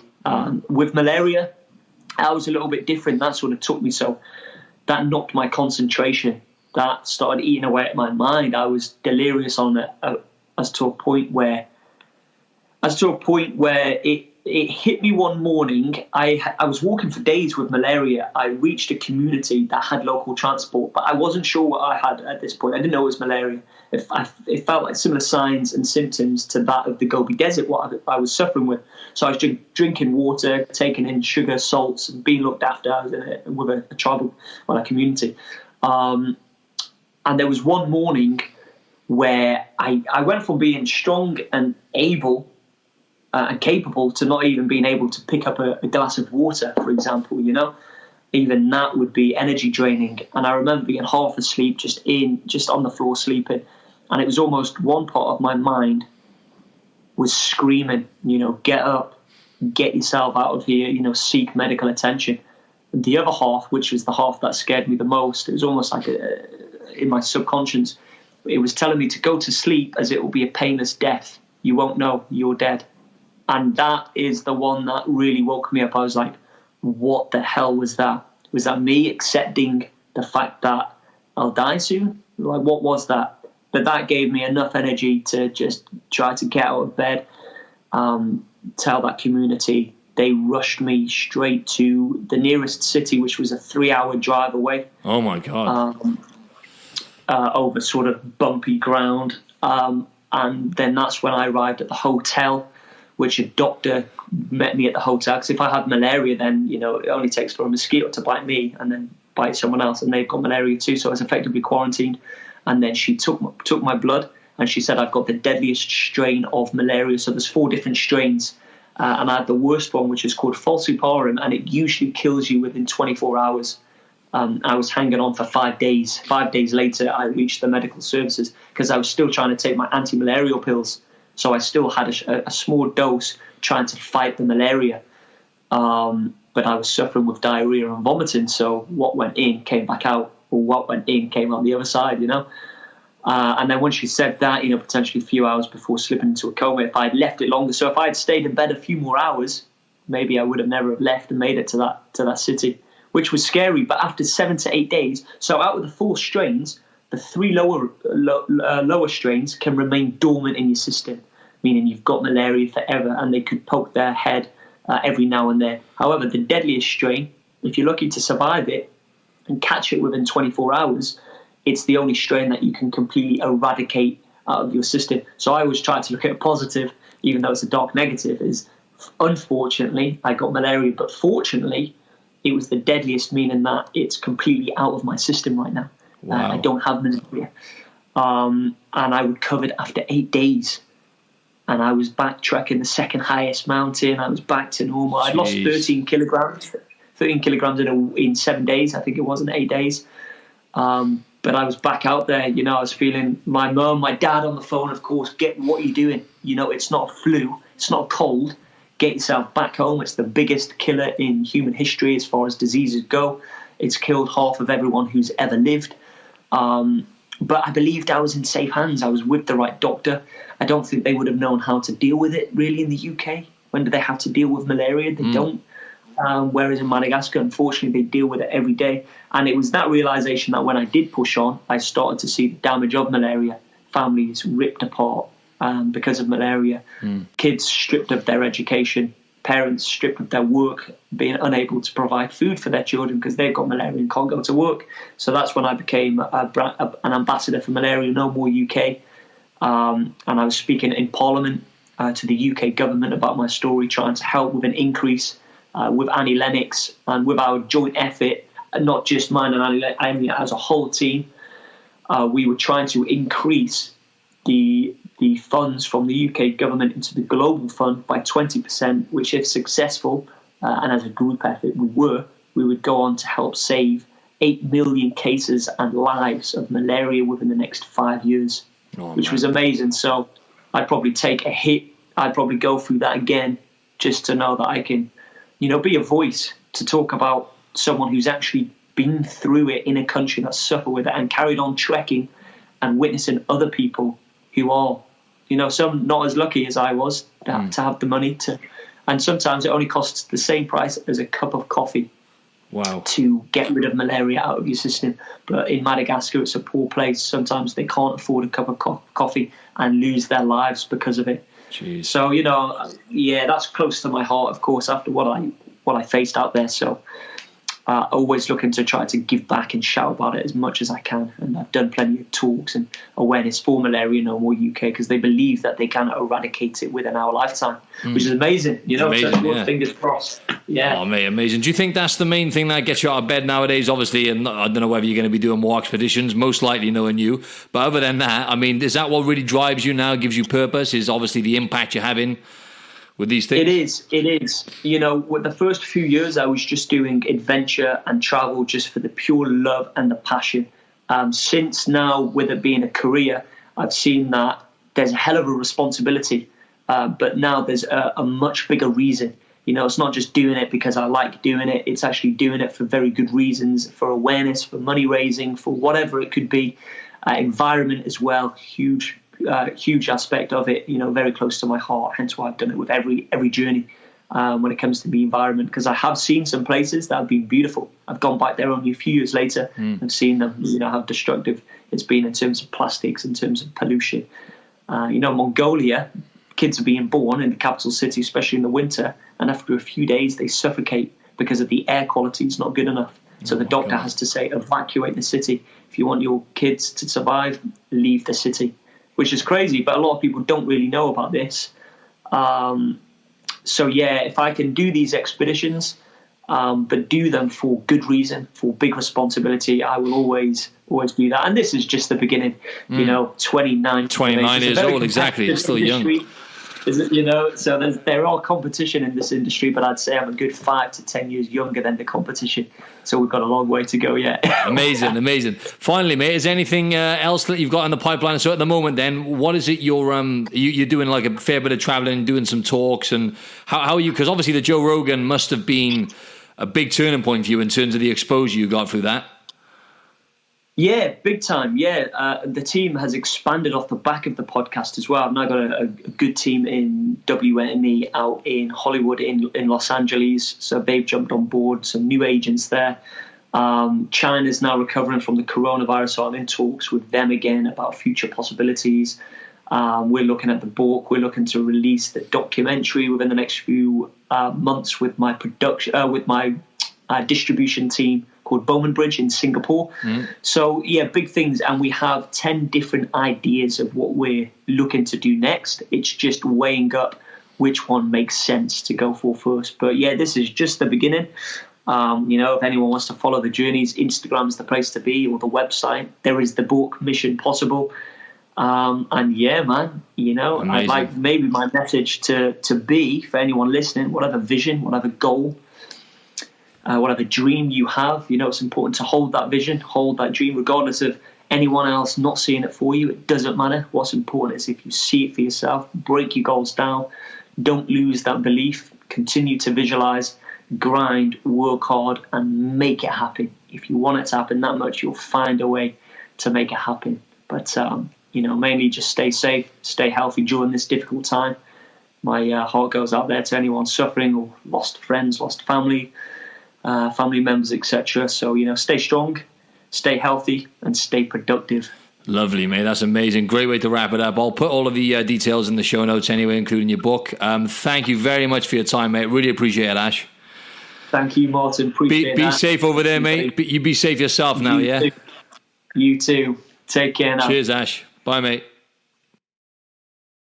With malaria, I was a little bit different. That sort of took me. So that knocked my concentration. That started eating away at my mind. I was delirious on it as to a point where it hit me one morning. I was walking for days with malaria. I reached a community that had local transport, but I wasn't sure what I had at this point. I didn't know it was malaria. It felt like similar signs and symptoms to that of the Gobi Desert, what I was suffering with. So I was drinking water, taking in sugar, salts, and being looked after. I was with a tribal, a community. And there was one morning where I went from being strong and able and capable to not even being able to pick up a glass of water, for example, even that would be energy draining. And I remember being half asleep, just on the floor sleeping. And it was almost one part of my mind was screaming, get up, get yourself out of here, seek medical attention. And the other half, which was the half that scared me the most, it was almost like in my subconscious, it was telling me to go to sleep as it will be a painless death. You won't know, you're dead. And that is the one that really woke me up. I was like, what the hell was that? Was that me accepting the fact that I'll die soon? Like, what was that? But that gave me enough energy to just try to get out of bed, tell that community. They rushed me straight to the nearest city, which was a 3-hour drive away. Oh, my God. Over sort of bumpy ground. And then that's when I arrived at the hotel, which a doctor met me at the hotel. Because if I had malaria, then, it only takes for a mosquito to bite me and then bite someone else, and they've got malaria too. So I was effectively quarantined. And then she took my blood, and she said, I've got the deadliest strain of malaria. So there's 4 different strains. And I had the worst one, which is called falciparum, and it usually kills you within 24 hours. I was hanging on for 5 days. 5 days later, I reached the medical services because I was still trying to take my anti-malarial pills. So I still had a small dose trying to fight the malaria. But I was suffering with diarrhea and vomiting. So what went in came back out, or what went in came out the other side, And then when she said that, potentially a few hours before slipping into a coma, if I had left it longer, so if I had stayed in bed a few more hours, maybe I would have never have left and made it to that city, which was scary. But after 7 to 8 days, so out of the 4 strains, the 3 lower strains can remain dormant in your system, meaning you've got malaria forever, and they could poke their head every now and then. However, the deadliest strain, if you're lucky to survive it and catch it within 24 hours, it's the only strain that you can completely eradicate out of your system. So I always try to look at a positive, even though it's a dark negative, is unfortunately I got malaria, but fortunately it was the deadliest, meaning that it's completely out of my system right now. Wow. I don't have malaria. And I recovered after 8 days. And I was back trekking the second highest mountain. I was back to normal. I lost 13 kilograms. 13 kilograms in 7 days, I think it was, in 8 days. But I was back out there. You know, I was feeling my mum, my dad on the phone, of course. What are you doing? You know, it's not a flu. It's not a cold. Get yourself back home. It's the biggest killer in human history as far as diseases go. It's killed half of everyone who's ever lived. But I believed I was in safe hands. I was with the right doctor. I don't think they would have known how to deal with it really in the UK. When do they have to deal with malaria? They don't. Whereas in Madagascar, unfortunately, they deal with it every day. And it was that realization that when I did push on, I started to see the damage of malaria. Families ripped apart because of malaria. Kids stripped of their education. Parents stripped of their work, being unable to provide food for their children because they've got malaria and can't go to work. So that's when I became an ambassador for Malaria No More UK. And I was speaking in Parliament to the UK government about my story, trying to help with an increase with Annie Lennox and with our joint effort, not just mine and Annie, as a whole team. We were trying to increase the funds from the UK government into the global fund by 20%, which if successful, and as a group effort we would go on to help save 8 million cases and lives of malaria within the next 5 years, which was amazing. So I'd probably take a hit. I'd probably go through that again just to know that I can, you know, be a voice to talk about someone who's actually been through it in a country that suffered with it and carried on trekking and witnessing other people who are, you know, some not as lucky as I was to have the money to, and sometimes it only costs the same price as a cup of coffee. Wow. To get rid of malaria out of your system. But in Madagascar, it's a poor place. Sometimes they can't afford a cup of coffee and lose their lives because of it. Jeez. So, you know, yeah, that's close to my heart, of course, after what I faced out there. So always looking to try to give back and shout about it as much as I can. And I've done plenty of talks and awareness for Malaria No More UK because they believe that they can eradicate it within our lifetime, which is amazing. You know, so fingers crossed. Yeah. Oh, mate, amazing. Do you think that's the main thing that gets you out of bed nowadays? Obviously, and I don't know whether you're going to be doing more expeditions, most likely knowing you. But other than that, I mean, is that what really drives you now, gives you purpose, is obviously the impact you're having with these things? It is. You know, with the first few years, I was just doing adventure and travel just for the pure love and the passion. Since now, with it being a career, I've seen that there's a hell of a responsibility, but now there's a much bigger reason. You know, it's not just doing it because I like doing it. It's actually doing it for very good reasons, for awareness, for money raising, for whatever it could be. Environment as well, huge aspect of it, you know, very close to my heart. Hence why I've done it with every journey when it comes to the environment, because I have seen some places that have been beautiful. I've gone back there only a few years later and seen them, you know, how destructive it's been in terms of plastics, in terms of pollution. You know, Mongolia, kids are being born in the capital city, especially in the winter, and after a few days they suffocate because of the air quality is not good enough. So the doctor has to say, evacuate the city. If you want your kids to survive, leave the city. Which is crazy, but a lot of people don't really know about this. So yeah, if I can do these expeditions, but do them for good reason, for big responsibility, I will always do that. And this is just the beginning. You know, 29 years old, exactly. It's still young. You know, so there are competition in this industry, but I'd say I'm a good 5 to 10 years younger than the competition. So we've got a long way to go yet. Amazing. Finally, mate, is there anything else that you've got in the pipeline? So at the moment, then, what is it you're doing, like a fair bit of traveling, doing some talks, and how are you? Because obviously the Joe Rogan must have been a big turning point for you in terms of the exposure you got through that. Yeah, big time. Yeah, the team has expanded off the back of the podcast as well. I've now got a good team in WNE out in Hollywood, in Los Angeles. So they've jumped on board. Some new agents there. China's now recovering from the coronavirus, so I'm in talks with them again about future possibilities. We're looking at the book. We're looking to release the documentary within the next few months with my distribution team called Bowman Bridge in Singapore. So yeah, big things, and we have 10 different ideas of what we're looking to do next. It's just weighing up which one makes sense to go for first. But yeah, this is just the beginning. If anyone wants to follow the journeys, Instagram's the place to be, or the website. There is the book Mission Possible. And yeah, man, Amazing. I'd like maybe my message to be, for anyone listening, whatever vision, whatever goal, whatever dream you have, it's important to hold that vision, hold that dream, regardless of anyone else not seeing it for you. It doesn't matter. What's important is if you see it for yourself, break your goals down, don't lose that belief, continue to visualize, grind, work hard, and make it happen. If you want it to happen that much, you'll find a way to make it happen. But, mainly just stay safe, stay healthy during this difficult time. My heart goes out there to anyone suffering or lost friends, lost family members, etc. So, stay strong, stay healthy, and stay productive. Lovely, mate. That's amazing. Great way to wrap it up. I'll put all of the details in the show notes anyway, including your book. Thank you very much for your time, mate. Really appreciate it, Ash. Thank you, Martin. Appreciate Be that. safe over there, mate. You be safe yourself now, yeah? You too. Take care now. Cheers, Ash. Bye, mate.